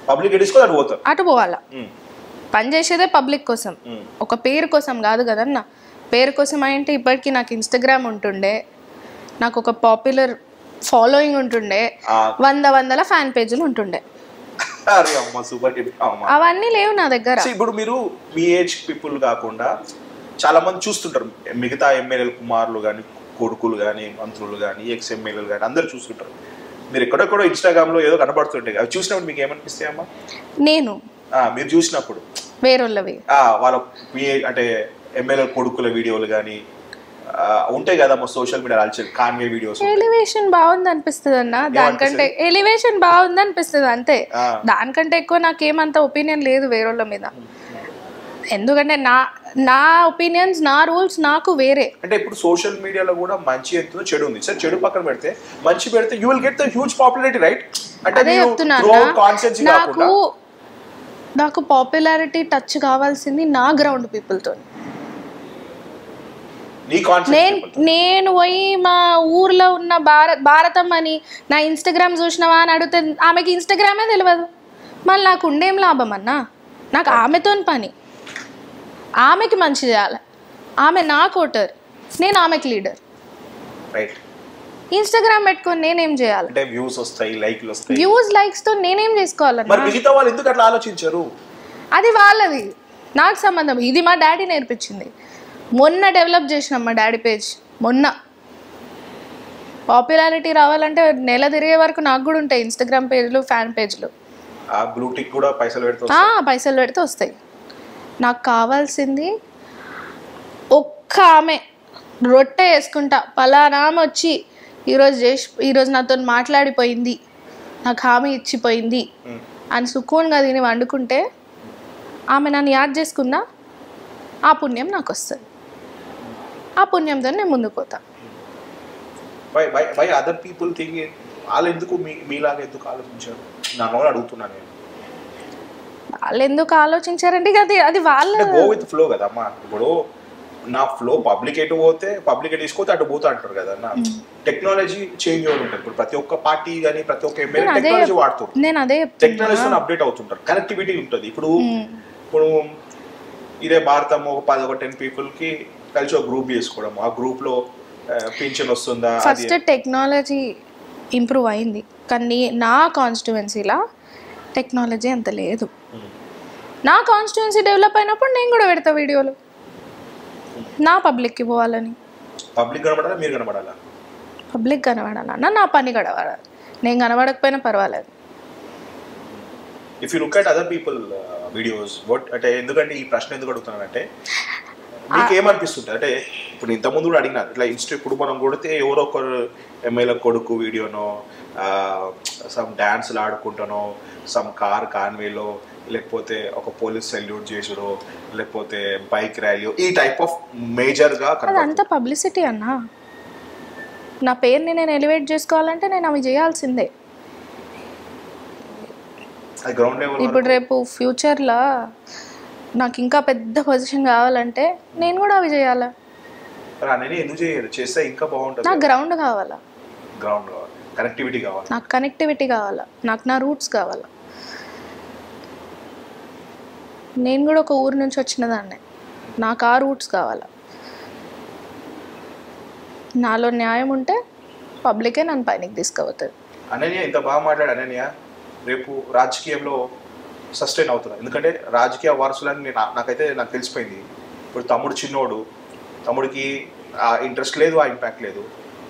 పబ్లిక్ అటు పోవాలా. పని చేసేదే పబ్లిక్ కోసం, ఒక పేరు కోసం కాదు కదన్న. పేరు కోసం అంటే ఇప్పటికీ నాకు ఇన్స్టాగ్రామ్ ఉంటుండే, నాకు ఒక పాపులర్ ఫాలోయింగ్ ఉంటుండే, 100 ఫ్యాన్ పేజీలు ఉంటుండే. అవన్నీ లేవు నా దగ్గర. ఇప్పుడు మీరు మీ ఏజ్ పీపుల్ కాకుండా చాలా మంది చూస్తుంటారు, మిగతా ఎమ్మెల్యేలు కుమారులు కానీ కొడుకులు కానీ మంత్రులు కానీ ఎక్స్ఎమ్మెల్యేలు కానీ అందరు చూస్తుంటారు. మీరు ఎక్కడెక్కడో ఇన్స్టాగ్రామ్లో ఏదో కనబడుతుంటాయి, అవి చూసినప్పుడు మీకు ఏమనిపిస్తాయి అమ్మా? మీరు చూసినప్పుడు వేరేళ్ళవి వాళ్ళ అంటే ఎమ్మెల్యే కొడుకుల వీడియోలు కానీ ఉంటాయి కదా social media Conway videos. Elevation బాగుంది అనిపిస్తుంది అన్న, దానికంటే ఎలివేషన్ బాగుంది అనిపిస్తుంది అంతే. దానికంటే ఎక్కువ నాకేమంత ఒపీనియన్ లేదు వేరేళ్ళ మీద. ఎందుకంటే నా ఒపీనియన్స్, నా రూల్స్ నాకు వేరే. అంటే ఇప్పుడు సోషల్ మీడియాలో కూడా మంచి ఎంతో చెడు ఉంది సార్. చెడు పక్కన పెడితే మంచి పెడితే you will get the huge popularity, right? అదే చెప్తున్నాను, నాకు పాపులారిటీ టచ్ కావాల్సింది నా గ్రౌండ్ పీపుల్ తో. నేను పోయి మా ఊర్లో ఉన్న భారతం అని నా ఇన్స్టాగ్రామ్ చూసినావా అని అడిగితే ఆమెకి ఇన్స్టాగ్రామే తెలియదు. మళ్ళీ నాకు ఉండేం లాభం అన్నా? నాకు ఆమెతో పని, ఆమెకి మంచి చేయాలి. ఆమె నా కోటర్, నేను ఆమెకి లీడర్. ఇన్స్టాగ్రామ్ పెట్టుకొని నేనేం చేయాలి? వ్యూస్ లైక్స్ తో నేనేం చేసుకోవాలి? అది వాళ్ళది, నాకు సంబంధం. ఇది మా డాడీ నేర్పించింది. మొన్న డెవలప్ చేసినాం మా డాడీ పేజ్. మొన్న పాపులారిటీ రావాలంటే నెల తిరిగే వరకు నాకు కూడా ఉంటాయి ఇన్స్టాగ్రామ్ పేజ్లు, ఫ్యాన్ పేజ్లు. పైసలు పెడితే వస్తాయి. నాకు కావాల్సింది ఒక్క ఆమె రొట్టె వేసుకుంటా పలానా వచ్చి ఈరోజు నాతో మాట్లాడిపోయింది, నాకు హామీ ఇచ్చిపోయింది అని సుకూన్గా తిని వండుకుంటే ఆమె నన్ను యాద్ చేసుకున్నా ఆ పుణ్యం నాకు వస్తుంది. ఆ పుణ్యంతో నేను ముందుకు పోతా. అదర్ పీపుల్ థింక్ వాళ్ళు ఎందుకు మీలాగా ఎందుకు ఆలోచించారు నా అడుగుతున్నాను నేను. వాళ్ళు ఎందుకు ఆలోచించారంటే అది వాళ్ళ గో విత్ ఫ్లో కదమ్మా. ఇప్పుడు నా ఫ్లో పబ్లిక్ ఎటు పోతే పబ్లిక్ తీసుకోతే అటు పోతా అంటారు కదా. టెక్నాలజీ చేంజ్ అవుతూ ఉంటుంది. ఇప్పుడు ప్రతి ఒక్క పార్టీ కానీ ప్రతి ఒక్క ఎమ్మెల్యే టెక్నాలజీ వాడుతుంటారు, టెక్నాలజీతో అప్డేట్ అవుతుంటారు, కనెక్టివిటీ ఉంటుంది. ఇప్పుడు ఇదే భారతం ఒక 10-10 పీపుల్ కి కలిసి ఒక గ్రూప్ చేసుకోవడం, ఆ గ్రూప్ లో పింఛన్ వస్తుందా? ఫస్ట్ టెక్నాలజీ ఇంప్రూవ్ అయింది, కానీ నా కాన్స్టిట్యువెన్సీలా టెక్నాలజీ అంత లేదు. నా కాన్స్టిట్యువెన్సీ డెవలప్ అయినప్పుడు నేను కూడా పెడతా వీడియోలు, నా పబ్లిక్కి పోవాలని. పబ్లిక్ కనబడాలా, మీరు కనబడాలా? పబ్లిక్ కనబడాలన్నా నా పని కనబడాలి. నేను కనబడకపోయినా పర్వాలేదు. If you look at other people videos, అంటే ఎందుకంటే ఈ ప్రశ్న ఎందుకు అడుగుతున్నానంటే మీకు ఏమనిపిస్తుంది అంటే ఇప్పుడు ఇంతకుముందు కూడా అడిగినా ఇట్లా ఇప్పుడు మనం కొడితే ఎవరో ఒకరు ఎమ్మెల్యే కొడుకు వీడియోనో, సమ్ డ్యాన్స్లు ఆడుకుంటానో, సమ్ కార్ కాన్వేలో, లేకపోతే ఒక పోలీస్ సెల్యూట్ చేసుడో, లేకపోతే బైక్ ర్యాలీ, ఈ టైప్ ఆఫ్ మేజర్గా అంత పబ్లిసిటీ అన్నా. నా పేరుని నేను ఎలివేట్ చేసుకోవాలంటే నేను అవి చేయాల్సిందే. ఇప్పుడు రేపు ఫ్యూచర్లో నాకు ఇంకా పెద్ద పొజిషన్ కావాలంటే నేను కూడా అవి చేయాలా? నాకు గ్రౌండ్ కావాలా, నాకు కనెక్టివిటీ కావాలా, నాకు నా రూట్స్ కావాలా. నేను కూడా ఒక ఊరు నుంచి వచ్చిన దాన్నే, నాకు ఆ రూట్స్ కావాలా. నాలో న్యాయం ఉంటే పబ్లికే నన్ను పైనకి తీసుకుపోతుంది. అనన్య ఇంత బాగా మాట్లాడు. అనన్య రేపు రాజకీయంలో సస్టైన్ అవుతున్నా, ఎందుకంటే రాజకీయ వారసులని నాకు తెలిసిపోయింది. ఇప్పుడు తమ్ముడు చిన్నోడు, తమ్ముడికి ఆ ఇంట్రెస్ట్ లేదు, ఆ ఇంపాక్ట్ లేదు.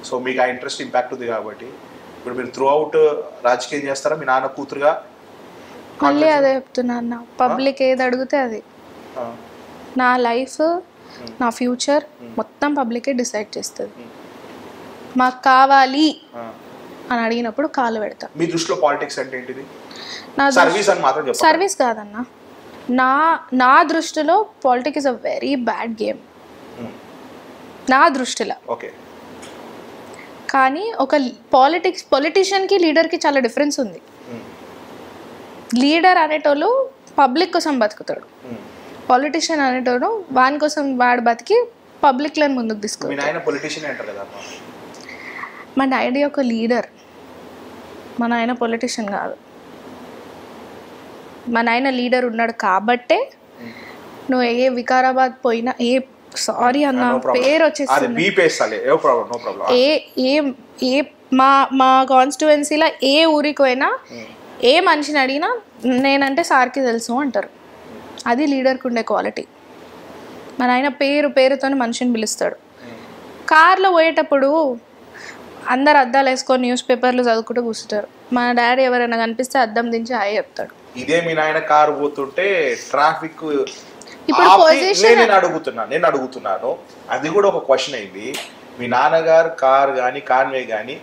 సో మీకు ఆ ఇంట్రెస్ట్ ఇంపాక్ట్ ఉంది కాబట్టి ఇప్పుడు మీరు త్రూ అవుట్ రాజకీయం చేస్తారా మీ నాన్న కూతురుగా? మళ్ళీ అదే చెప్తున్నా అన్న, పబ్లిక్ ఏది అడిగితే అది. నా లైఫ్, నా ఫ్యూచర్ మొత్తం పబ్లికే డిసైడ్ చేస్తుంది. మాకు కావాలి అని అడిగినప్పుడు కాలు పెడతా. మీ దృష్టిలో పాలిటిక్స్ అంటే ఏంటిది? సర్వీస్ కాదన్న, నా దృష్టిలో politics is a very bad game నా దృష్టిలో. కానీ ఒక పొలిటీషియన్కి లీడర్కి చాలా డిఫరెన్స్ ఉంది. లీడర్ అనేటోళ్ళు పబ్లిక్ కోసం బతుకుతాడు, పొలిటీషియన్ అనేటోడు వాని కోసం వాడు బతికి పబ్లిక్లను ముందుకు తీసుకుంటాడు. మా డాడీ ఒక లీడర్, మా నాయన పొలిటీషియన్ కాదు. మా నాయన లీడర్ ఉన్నాడు కాబట్టే నువ్వు ఏ వికారాబాద్ పోయినా, ఏ సారీ అన్న పేరు వచ్చేసింది, ఏ మా కాన్స్టిట్యువెన్సీలో ఏ ఊరికి పోయినా ఏ మనిషిని అడిగినా నేనంటే సార్కి తెలుసు అంటారు. అది లీడర్కి ఉండే క్వాలిటీ. మా నాయన పేరుతో మనిషిని పిలుస్తాడు. కార్లో పోయేటప్పుడు అందరు అద్దాలు వేసుకొని న్యూస్ పేపర్లు చదువుకుంటూ కూర్చుంటారు. మా డాడీ ఎవరైనా కనిపిస్తే అద్దం దించి హాయ్ చెప్తాడు. ఇదే మీ నాయన కారు పోతుంటే ట్రాఫిక్ ఇప్పుడు పొజిషన్ నేను అడుగుతున్నాను, అది కూడా ఒక క్వశ్చన్ అయింది. మీ నాన్నగారు కార్ కానీ కాన్వే కానీ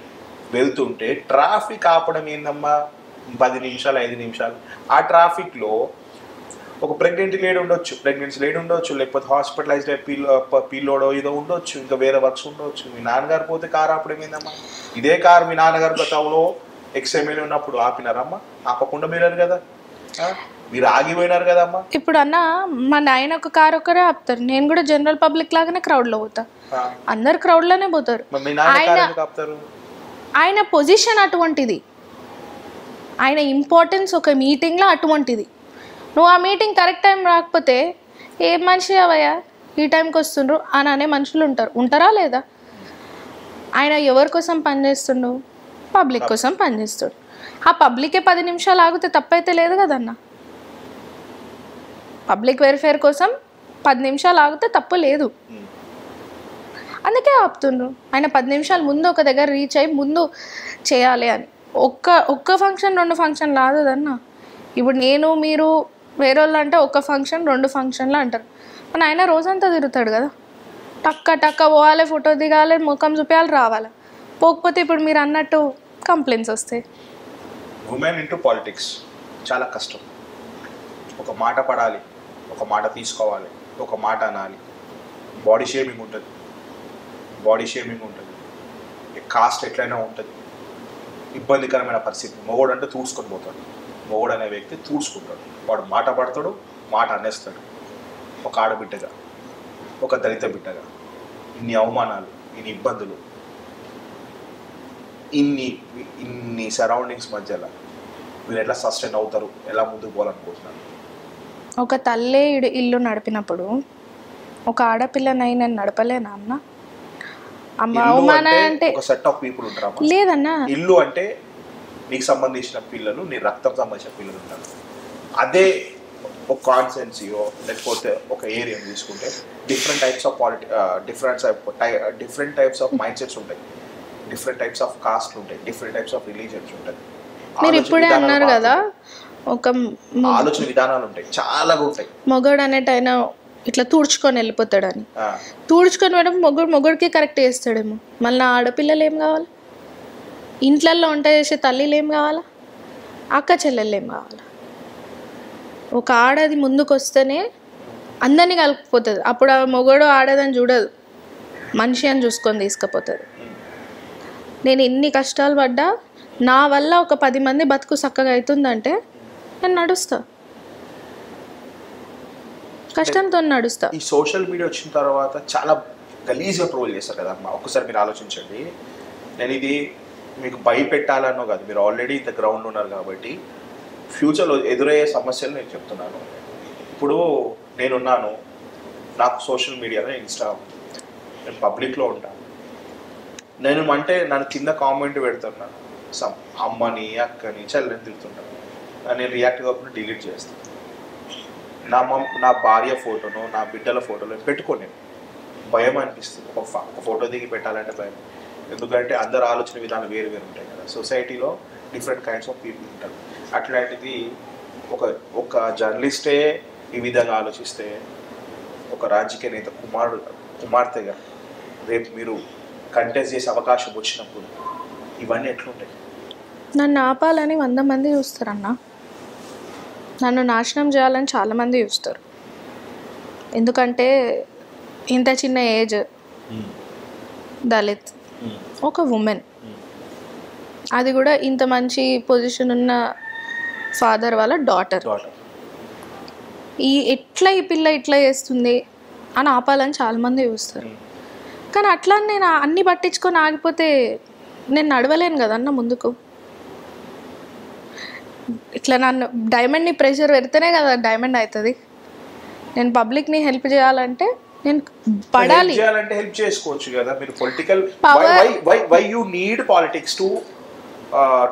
వెళ్తుంటే ట్రాఫిక్ ఆపడం ఏందమ్మా? 10 నిమిషాలు 5 నిమిషాలు. ఆ ట్రాఫిక్లో ఒక ప్రెగ్నెన్సీ లేడీ ఉండొచ్చు, లేకపోతే హాస్పిటలైజ్డ్ పిల్లోడో ఏదో ఉండొచ్చు, ఇంకా వేరే వర్క్స్ ఉండొచ్చు. మీ నాన్నగారు పోతే కారు ఆపడం ఏందమ్మా? ఇదే కారు మీ నాన్నగారు గతంలో ఎక్స్ఎంఎల్ ఉన్నప్పుడు ఆపినారమ్మా? ఆపకుండా పోయినారు కదా, మీరు ఆగిపోయినారు కదమ్మా. ఇప్పుడు అన్న మా నాయన ఒక కారు ఒకరే ఆపుతారు, నేను కూడా జనరల్ పబ్లిక్ లాగానే క్రౌడ్లో పోతా. అందరు క్రౌడ్లోనే పోతారు. ఆయన పొజిషన్ అటువంటిది, ఆయన ఇంపార్టెన్స్ ఒక మీటింగ్లో అటువంటిది. నువ్వు ఆ మీటింగ్ కరెక్ట్ టైం రాకపోతే ఏ మనిషి అవయ్యా ఈ టైంకి వస్తుండ్రు అని అనే మనుషులు ఉంటారా లేదా? ఆయన ఎవరి కోసం పనిచేస్తుండు? పబ్లిక్ కోసం పనిచేస్తాడు. ఆ పబ్లికే 10 నిమిషాలు ఆగితే తప్పైతే లేదు కదన్న. పబ్లిక్ వెల్ఫేర్ కోసం 10 నిమిషాలు ఆగితే తప్పు లేదు. అందుకే ఆపుతుండ్రు. ఆయన 10 నిమిషాలు ముందు ఒక దగ్గర రీచ్ అయ్యి ముందు చేయాలి అని. ఒక్క ఫంక్షన్ 2 ఫంక్షన్లు రాదన్న. ఇప్పుడు నేను మీరు వేరే వాళ్ళు అంటే 1 ఫంక్షన్ 2 ఫంక్షన్లు అంటారు. మన ఆయన రోజంతా తిరుగుతాడు కదా, టక్క పోవాలి, ఫోటో దిగాలి, ముఖం చూపించాలి, రావాలి. పోకపోతే ఇప్పుడు మీరు అన్నట్టు కంప్లైంట్స్ వస్తాయి. ఉమెన్ ఇంటూ పాలిటిక్స్ చాలా కష్టం. ఒక మాట పడాలి, ఒక మాట తీసుకోవాలి, ఒక మాట అనాలి. బాడీ షేమింగ్ ఉంటుంది, కాస్ట్ ఎట్లయినా ఉంటుంది. ఇబ్బందికరమైన పరిస్థితి. మొగోడు అంటే తూడ్చుకొని పోతాడు. మొగోడు అనే వ్యక్తి తూడ్చుకుంటాడు. వాడు మాట పడతాడు, మాట అనేస్తాడు. ఒక ఆడబిడ్డగా, ఒక దళిత బిడ్డగా ఇన్ని అవమానాలు, ఇన్ని ఇబ్బందులు, ఇన్ని సరౌండింగ్స్ మధ్యలో మీరు ఎట్లా సస్టైన్ అవుతారు? ఎలా ముందుకు పోవాలనుకుంటున్నారు? ఒక తల్లే ఇల్లు నడిపినప్పుడు ఒక ఆడపిల్లనై నేను నడపలేనా అన్న? అమ్మ అవమానం అంటే ఒక సెట్ ఆఫ్ పీపుల్ ఉంటారు లేదన్నా. ఇల్లు అంటే నీకు సంబంధించిన పిల్లలు, నీ రక్తం సంబంధించిన పిల్లలు ఉంటారు. అదే ఒక కాన్స్టెన్సీయో లేకపోతే ఒక ఏరియాని తీసుకుంటే different types of mind sets ఉంటాయి, డిఫరెంట్ టైప్స్ ఆఫ్ కాస్ట్ ఉంటాయి, డిఫరెంట్ టైప్స్ ఆఫ్ రిలీజియన్స్ ఉంటాయి. మీరు ఇప్పుడే అన్నారు కదా ఒక ఆలోచన విధానాలు ఉంటాయి, చాలా ఉంటాయి. మొగడు అనేటైన ఇట్లా తూడ్చుకొని వెళ్ళిపోతాడని, తూడ్చుకొని వెళ్ళడం మొగుడికి కరెక్ట్ చేస్తాడేమో. మళ్ళీ ఆడపిల్లలు ఏం కావాలి? ఇంట్లల్లో వంట చేసే తల్లిలు ఏం కావాలా? అక్క చెల్లెళ్ళు ఏం కావాలా? ఒక ఆడది ముందుకు వస్తేనే అందరినీ కలిపిపోతుంది. అప్పుడు ఆ మొగడు ఆడదని చూడదు, మనిషి అని చూసుకొని తీసుకుపోతుంది. నేను ఎన్ని కష్టాలు పడ్డా నా వల్ల ఒక 10 మంది బతుకు చక్కగా అవుతుందంటే నేను నడుస్తా, కష్టంతో నడుస్తా. ఈ సోషల్ మీడియా వచ్చిన తర్వాత చాలా గలీజ్గా ట్రోల్ చేస్తారు కదా అమ్మా. ఒక్కసారి మీరు ఆలోచించండి. నేను ఇది మీకు భయపెట్టాలనో కాదు, మీరు ఆల్రెడీ ఇంత గ్రౌండ్ ఉన్నారు కాబట్టి ఫ్యూచర్లో ఎదురయ్యే సమస్యలు నేను చెప్తున్నాను. ఇప్పుడు నేనున్నాను, నాకు సోషల్ మీడియాలో ఇన్స్టా, నేను పబ్లిక్లో ఉంటాను. నేను అంటే నన్ను కింద కామెంట్ పెడుతున్నాను, అమ్మని అక్కని చెల్లని తిరుగుతుంటాను. నేను రియాక్ట్ కాకుండా డిలీట్ చేస్తాను. నా భార్య ఫోటోను, నా బిడ్డల ఫోటోలు పెట్టుకోను. భయం అనిపిస్తుంది. ఒక ఫోటో దిగి పెట్టాలంటే భయం. ఎందుకంటే అందరు ఆలోచన విధానం వేరు ఉంటాయి కదా. సొసైటీలో డిఫరెంట్ కైండ్స్ ఆఫ్ పీపుల్ ఉంటారు. అట్లాంటిది ఒక జర్నలిస్టే ఈ విధంగా ఆలోచిస్తే ఒక రాజకీయ నేత కుమార్తెగా రేపు మీరు కంటెస్ట్ చేసే అవకాశం వచ్చినప్పుడు ఇవన్నీ ఎట్లుంటాయి? నన్ను ఆపాలని 100 మంది చూస్తారన్న, నన్ను నాశనం చేయాలని చాలామంది చూస్తారు. ఎందుకంటే ఇంత చిన్న ఏజ్, దళిత్, ఒక ఉమెన్, అది కూడా ఇంత మంచి పొజిషన్ ఉన్న ఫాదర్ వాళ్ళ డాటర్. ఎట్లా ఈ పిల్ల ఇట్లా చేస్తుంది అని ఆపాలని చాలామంది చూస్తారు. కానీ అట్లా నేను అన్నీ పట్టించుకొని ఆగిపోతే నేను నడవలేను కదన్న ముందుకు. ఇట్లా నన్ను డైమండ్ని ప్రెషర్ పెడితేనే కదా డైమండ్ అవుతుంది. నేను పబ్లిక్ని హెల్ప్ చేయాలంటే నేను పడాలి. హెల్ప్ చేసుకోవచ్చు కదా మీరు. Political why you need politics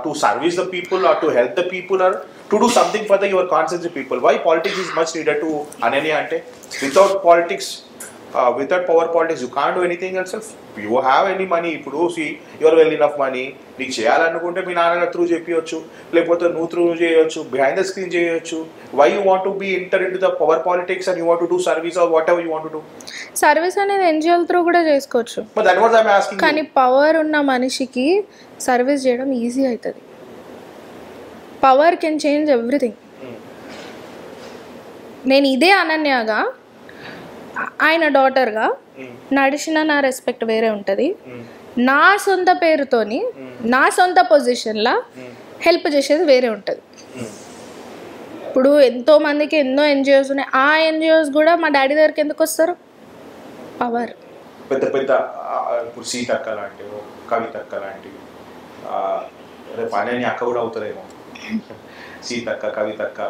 to service the people or to help the people or to do something for your constituency people? Why politics is much needed to Ananya ante? Without politics without power politics you can't do anything yourself. You have any money, ఇప్పుడు see you are well enough money, నీకు చేయాలనుకుంటే మీ నాన్న through చెప్పవచ్చు, లేకపోతే నువ్వు through చేయొచ్చు, behind the screen చేయొచ్చు. Why you want to be enter into the power politics and you want to do service or whatever you want to do? Service అనేది ఎన్జిఓల త్రూ కూడా చేసుకోవచ్చు, కానీ పవర్ ఉన్న మనిషికి service చేయడం easy అవుతుంది. Power can change everything. నేను ఇదే అనన్యగా ఆయన డాటర్గా నడిచిన నా రెస్పెక్ట్ వేరే ఉంటుంది. నా సొంత పేరుతోని నా సొంత పొజిషన్లో హెల్ప్ చేసేది వేరే ఉంటుంది. ఇప్పుడు ఎంతో మందికి ఎన్నో ఎన్జిఓస్ ఉన్నాయి, ఆ ఎన్జిఓస్ కూడా మా డాడీ దగ్గరికి ఎందుకు వస్తారు? పవర్. పెద్ద పెద్ద ఇప్పుడు సీతక్క లాంటివి, కవితక్క లాంటివి, రేపు అనే అక్క కూడా అవుతుందేమో, సీతక్క, కవితక్క.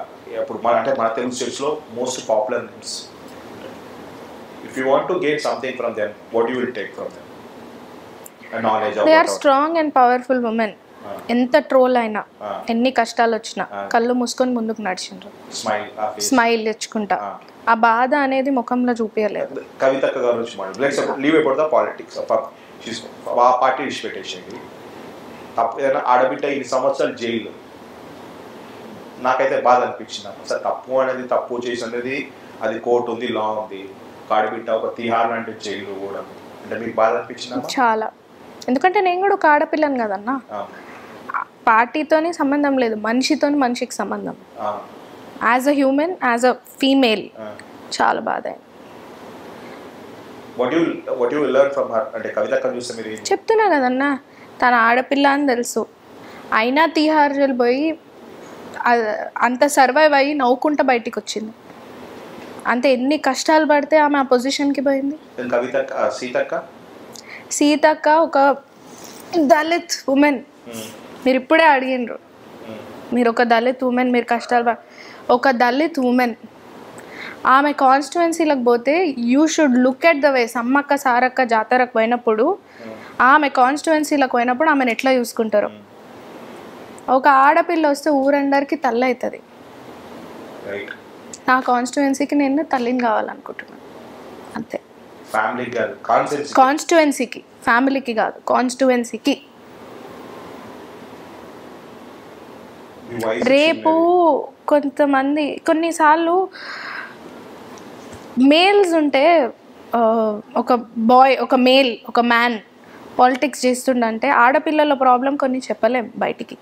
ఇప్పుడు మన తెలుగు స్టేట్స్లో most popular names. If you want to gain something from them, what you will take from them? A knowledge of. They are strong and powerful women. ఎంత ట్రోల్ అయినా, ఎన్ని కష్టాలు వచ్చినా కళ్ళు మూసుకొని ముందుకు నడిచిండ్రు, స్మైల్ తెచ్చుకుంటా. ఆ బాధ అనేది ముఖంలో చూపించలేదు. కవితక్క గారు నుంచి మాట్లాడు, లీవ్ అబౌట్ ద పాలిటిక్స్. ఆ పార్టీ విడిచిపెట్టేసేది. ఏదైనా ఆడబిడ్డ 2 సంవత్సరాలు జైలు. నాకైతే బాధ అనిపించింది. అసలు తప్పు అనేది తప్పు చేసినది, అది కోర్టు ఉంది, లా ఉంది. ఆడబిడ్డ ఒక తిహార్ లాంటి జైలు కూడా అంటే మీకు బాధ అనిపించిందా? చాలా. ఎందుకంటే నేను కూడా ఒక ఆడపిల్లను కదన్నా. పార్టీతోని సంబంధం లేదు, మనిషితోని మనిషికి సంబంధం. As a human, as a female చాలా బాధ అయింది. చెప్తున్నా కదన్నా, తన ఆడపిల్ల అని తెలుసు, అయినా తిహార్ జైలు పోయి అంత సర్వైవ్ అయ్యి నవ్వుకుంటా బయటికి వచ్చింది. అంతే, ఎన్ని కష్టాలు పడితే ఆమె ఆ పొజిషన్కి పోయింది. సీతక్క ఒక దళిత్ ఉమెన్. మీరు ఇప్పుడే అడిగినరు, మీరు ఒక దళిత్ ఉమెన్, మీరు కష్టాలు ఒక దళిత్ ఉమెన్. ఆమె కాన్స్టిట్యువెన్సీలకు పోతే you should look at the way. Sammakka Sarakka జాతరకు పోయినప్పుడు, ఆమె కాన్స్టిట్యువెన్సీలకు పోయినప్పుడు ఆమెను ఎట్లా చూసుకుంటారు. ఒక ఆడపిల్ల వస్తే ఊరందరికీ తల్లి అవుతుంది. నా కాన్స్టిట్యువెన్సీకి నేను తల్లిని కావాలనుకుంటున్నాను, అంతే. కాన్స్టిట్యువెన్సీకి, ఫ్యామిలీకి కాదు, కాన్స్టిట్యువెన్సీకి. రేపు కొంతమంది కొన్నిసార్లు మేల్స్ ఉంటే, ఒక బాయ్, ఒక మేల్, ఒక మ్యాన్ పాలిటిక్స్ చేస్తుండంటే ఆడపిల్లల ప్రాబ్లం కొన్ని చెప్పలేం బయటికి.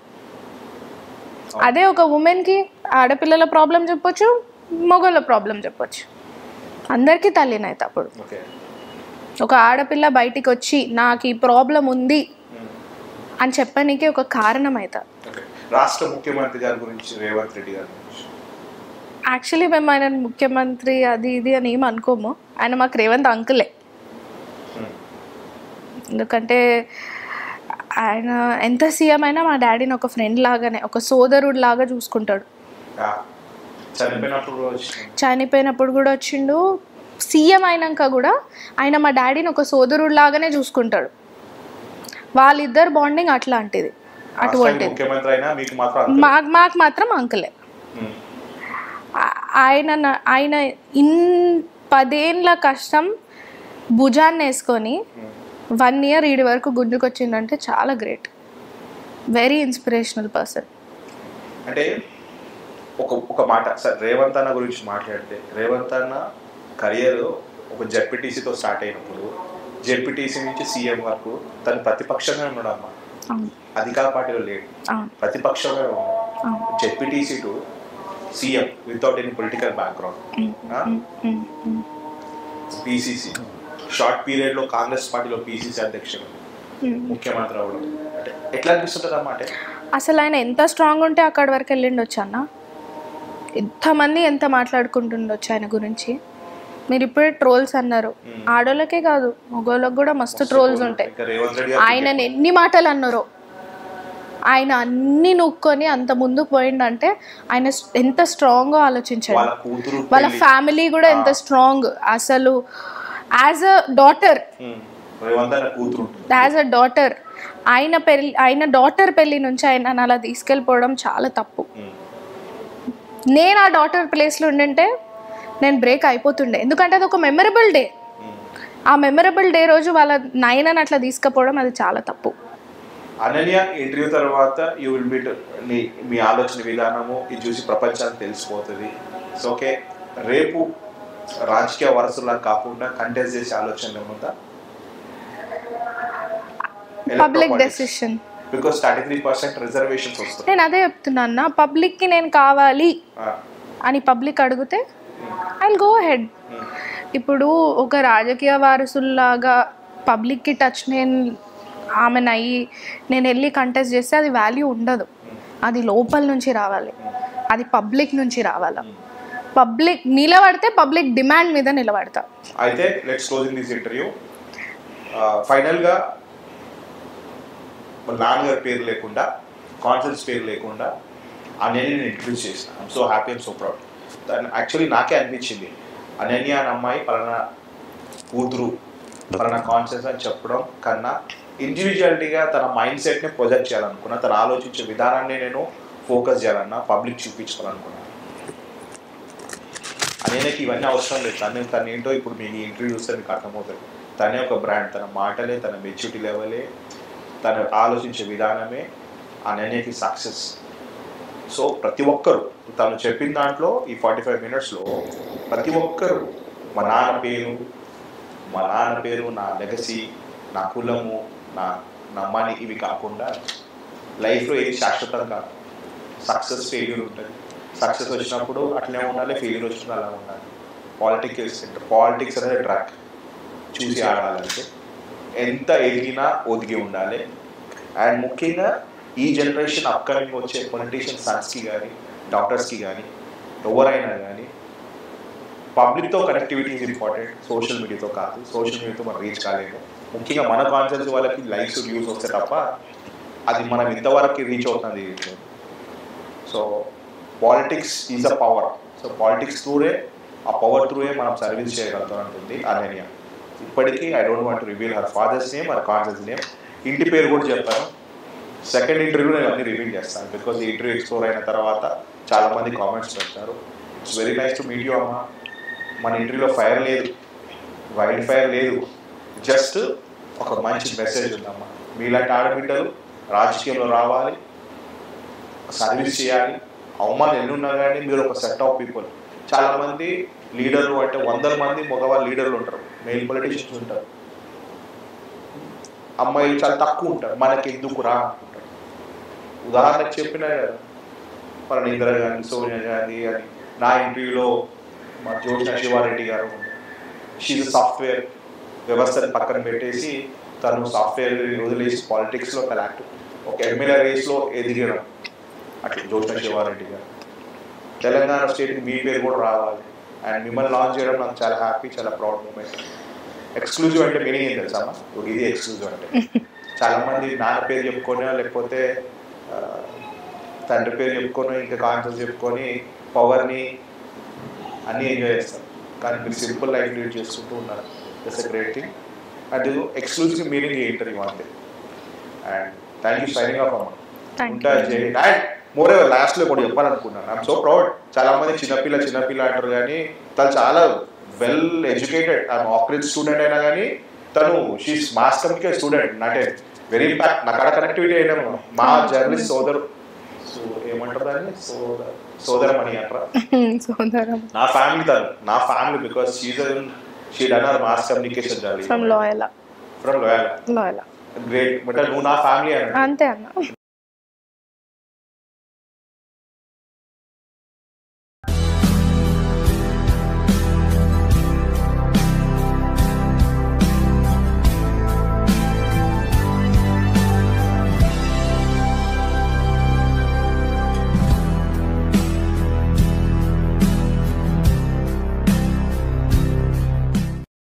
అదే ఒక ఉమెన్కి ఆడపిల్లల ప్రాబ్లం చెప్పొచ్చు, మగవాళ్ళ ప్రాబ్లం చెప్పొచ్చు. అందరికీ తల్లినైతే అప్పుడు ఒక ఆడపిల్ల బయటికి వచ్చి నాకు ఈ ప్రాబ్లం ఉంది అని చెప్పడానికి ఒక కారణం అవుతా. రాష్ట్ర ముఖ్యమంత్రి గారి గురించి, రేవంత్ రెడ్డి గారి గురించి యాక్చువల్లీ మేము ఆయన ముఖ్యమంత్రి అది ఇది అని ఏమి అనుకోము. ఆయన మాకు రేవంత్ అంకులే. ఎందుకంటే ఆయన ఎంత సీఎం అయినా మా డాడీని ఒక ఫ్రెండ్ లాగానే, ఒక సోదరుడు లాగా చూసుకుంటాడు. చనిపోయినప్పుడు కూడా వచ్చిండు. సీఎం అయినాక కూడా ఆయన మా డాడీని ఒక సోదరుడు లాగానే చూసుకుంటాడు. వాళ్ళిద్దరు బాండింగ్ అట్లాంటిది, అటువంటిది. మాకు మాత్రం అంకులే. ఆయన 10 ఏళ్ళ కష్టం భుజాన్ని వేసుకొని 1 ఇయర్ ఈడి వరకు గుంజుకొచ్చిందంటే చాలా గ్రేట్. Very inspirational person. అంటే ఒక మాట సార్, రేవంత్ అన్న గురించి మాట్లాడితే, రేవంత్ అన్న కెరియర్ ఒక జెడ్పీటీసీతో స్టార్ట్ అయినప్పుడు, జెడ్పీటీసీ నుంచి సీఎం వరకు తను ప్రతిపక్షంగా ఉన్నాడు అమ్మా. అధికార పార్టీలో లేడు, ప్రతిపక్షంగా ఉన్నాడు. ZPTC to CM without any political background. PCC short period లో కాంగ్రెస్ పార్టీలో పీసీసీ అధ్యక్షుడు, ముఖ్యమంత్రి అవ్వడం అంటే ఎట్లా అనిపిస్తుంది అన్నమాట? అసలు ఆయన ఎంత స్ట్రాంగ్ ఉంటే అక్కడి వరకు వెళ్ళిండొచ్చు అన్న. ఎంతమంది ఎంత మాట్లాడుకుంటుండొచ్చు ఆయన గురించి. మీరు ఇప్పుడే ట్రోల్స్ అన్నారు, ఆడోళ్ళకే కాదు మగోళ్ళకి కూడా మస్తు ట్రోల్స్ ఉంటాయి. ఆయనని ఎన్ని మాటలు అన్నారో, ఆయన అన్ని నొక్కొని అంత ముందుకు పోయిండంటే ఆయన ఎంత స్ట్రాంగ్గా ఆలోచించాడు. వాళ్ళ ఫ్యామిలీ కూడా ఎంత స్ట్రాంగ్. అసలు యాజ్ అ డాటర్, ఆయన డాటర్ పెళ్లి నుంచి ఆయన అలా తీసుకెళ్ళిపోవడం చాలా తప్పు. నేను ఆ డాటర్ ప్లేస్లో ఉండింటే నేను బ్రేక్ అయిపోతుండే. ఎందుకంటే అది ఒక మెమరబుల్ డే. ఆ మెమరబుల్ డే రోజు వాళ్ళ నాయనని అట్లా తీసుకుపోవడం అది చాలా తప్పు. అనన్య ఇంటర్వ్యూ తర్వాత యూ విల్ బి మీ ఆలోచన విధానము ఇది చూసి ప్రపంచానికి తెలిసిపోతుంది. సో ఓకే, రేపు రాజకీయ వారసులా కాకుండా కంటెస్ట్ చేసే ఆలోచన ఉందా? పబ్లిక్ డెసిషన్, బికాస్ 33% రిజర్వేషన్స్ వస్తాయి. నేను అదే చెప్తున్నా, పబ్లిక్కి నేను కావాలి అని పబ్లిక్ అడిగితే ఐ విల్ గో హెడ్. ఇప్పుడు ఒక రాజకీయ వారసుల్లాగా పబ్లిక్కి టచ్ ఆమెను అయ్యి నేను వెళ్ళి కంటెస్ట్ చేస్తే అది వాల్యూ ఉండదు. అది లోపల నుంచి రావాలి, అది పబ్లిక్ నుంచి రావాలి. పబ్లిక్ నిలబడితే పబ్లిక్ డిమాండ్ మీద నిలబడతా. అయితే లెట్స్ క్లోజింగ్ దిస్ ఇంటర్వ్యూ. ఫైనల్గా నాన్నగారి పేరు లేకుండా, కాన్ఫరెన్స్ పేరు లేకుండా అనన్య నేను ఇంట్రడ్యూస్ చేసిన. I'm so happy and so proud. Actually నాకే అనిపించింది అనన్య అనే అమ్మాయి పలానా కూతురు పలానా కాన్షియస్ అని చెప్పడం కన్నా ఇండివిజువాలిటీగా తన మైండ్ సెట్ని ప్రొజెక్ట్ చేయాలనుకున్నా, తను ఆలోచించే విధానాన్ని నేను ఫోకస్ చేయాలన్నా, పబ్లిక్ చూపించాలనుకున్నాను. అనన్యకి ఇవన్నీ అవసరం లేదు. తను ఏంటో ఇప్పుడు మీకు ఇంటర్వ్యూ చూస్తే మీకు అర్థమవుతుంది. తనే ఒక బ్రాండ్, తన మాటలే, తన మెచ్యూరిటీ లెవెలే, తను ఆలోచించే విధానమే అనన్యకి సక్సెస్. సో ప్రతి ఒక్కరు తను చెప్పిన దాంట్లో ఈ 45 minutesలో ప్రతి ఒక్కరు మా నాన్న పేరు, నా లెగసీ, నా కులము, నా మనీ ఇవి కాకుండా లైఫ్లో ఏది శాశ్వతం కాదు. సక్సెస్ ఫెయిల్యూర్ ఉంటుంది. సక్సెస్ వచ్చినప్పుడు అట్లనే ఉండాలి, ఫెయిల్యూర్ వచ్చినప్పుడు అలా ఉండాలి. పాలిటిక్స్ అనేది ట్రాక్ చూసి ఆడాలంటే ఎంత ఎదిగినా ఒదిగి ఉండాలి. అండ్ ముఖ్యంగా ఈ జనరేషన్ అప్కమింగ్ వచ్చే పొలిటీషియన్ సన్స్కి కానీ, డాక్టర్స్కి కానీ, ఎవరైనా కానీ పబ్లిక్తో కనెక్టివిటీ ఈజ్ ఇంపార్టెంట్, సోషల్ మీడియాతో కాదు. సోషల్ మీడియాతో మనం రీచ్ కాలేము. ముఖ్యంగా మన కాన్షియన్స్ వాళ్ళకి లైక్స్ వ్యూస్ వస్తే తప్ప అది మనం ఇంతవరకు రీచ్ అవుతుంది. So politics is a power. So politics త్రూనే, ఆ పవర్ త్రూనే మనం సర్వీస్ చేయగలుగుతాం అంటుంది అనన్య. ఇప్పటికీ I don't want to reveal her father's name, her conscious name, ఇంటి పేరు కూడా చెప్పాను. సెకండ్ ఇంటర్వ్యూ నేను అన్ని రివీల్ చేస్తాను. బికాజ్ ఈ ఇంటర్వ్యూ ఎక్స్ప్లోర్ అయిన తర్వాత చాలామంది కామెంట్స్ పెట్టారు, it's very nice to meet you అమ్మ, మన ఇంటర్వ్యూలో ఫైర్ లేదు, వైల్డ్ ఫైర్ లేదు, జస్ట్ ఒక మంచి మెసేజ్ ఉందమ్మా. మీలాంటి ఆడబిడ్డలు రాజకీయంలో రావాలి, సర్వీస్ చేయాలి. అవమానం ఎన్ని ఉన్నా కానీ మీరు ఒక సెట్ ఆఫ్ పీపుల్. చాలామంది లీడర్లు అంటే 100 మంది మగవాళ్ళు లీడర్లు ఉంటారు, మెయిల్ పొలిటీషియన్స్ ఉంటారు, అమ్మాయిలు చాలా తక్కువ ఉంటారు. మనకి ఎందుకు రా అనుకుంటారు. ఉదాహరణకు చెప్పిన మన ఇందిరా గాంధీ, సోనియా గాంధీ అని. నా ఇంటర్వ్యూలో మా జ్యోత్స్న శివారెడ్డి గారు, షీజ్ సాఫ్ట్వేర్ వ్యవస్థను పక్కన పెట్టేసి తను సాఫ్ట్వేర్ వదిలేసి పాలిటిక్స్లో తన యాక్టివ్, ఒక ఎమ్మెల్యే రేస్లో ఎదిగడం. అట్లా జ్యోత్స్న శివారెడ్డి గారు. తెలంగాణ స్టేట్కి మీ పేరు కూడా రావాలి అండ్ మిమ్మల్ని లాంచ్ చేయడం నాకు చాలా హ్యాపీ, చాలా ప్రౌడ్ మూమెంట్. ఎక్స్క్లూజివ్ అంటే మీనింగ్ ఏం తెలుసమ్మా? ఇది ఎక్స్క్లూజివ్ అంటే చాలామంది నాన్న పేరు చెప్పుకొని, లేకపోతే తండ్రి పేరు చెప్పుకొని, ఇంకా కాన్షియస్ చెప్పుకొని పవర్ని అన్నీ ఎంజాయ్ చేస్తారు. కానీ మీరు సింపుల్ లైఫ్ లీడ్ చేసుకుంటూ ఉన్నారు. That's a great thing. And exclusive meaning ఈ ఇంటర్వ్యూ అంతే. And thank you signing off అమ్మ. ఉంటా జై. అండ్ మోర్ ఎవర్ లాస్ట్లో కూడా చెప్పాలనుకున్నాను, ఐఎమ్ సో ప్రౌడ్. చాలామంది చిన్నపిల్ల అంటారు కానీ తను చాలా వెల్ ఎడ్యుకేటెడ్. ఆమె ఆక్రిడ్ స్టూడెంట్ అయినా కానీ తను షీస్ మాస్ కమ్యూనికేషన్ స్టూడెంట్. నాటే వెరీ ఇంపాక్ట్ నాకు అక్కడ కనెక్టివిటీ అయినా మా జర్నలిస్ట్ సోదరు ఏమంటారు దాన్ని, సోదరమణి అంటారా, నా family because she done her mass communication journey from Loyola. Great. But నువ్వు నా ఫ్యామిలీ అంతే అన్న.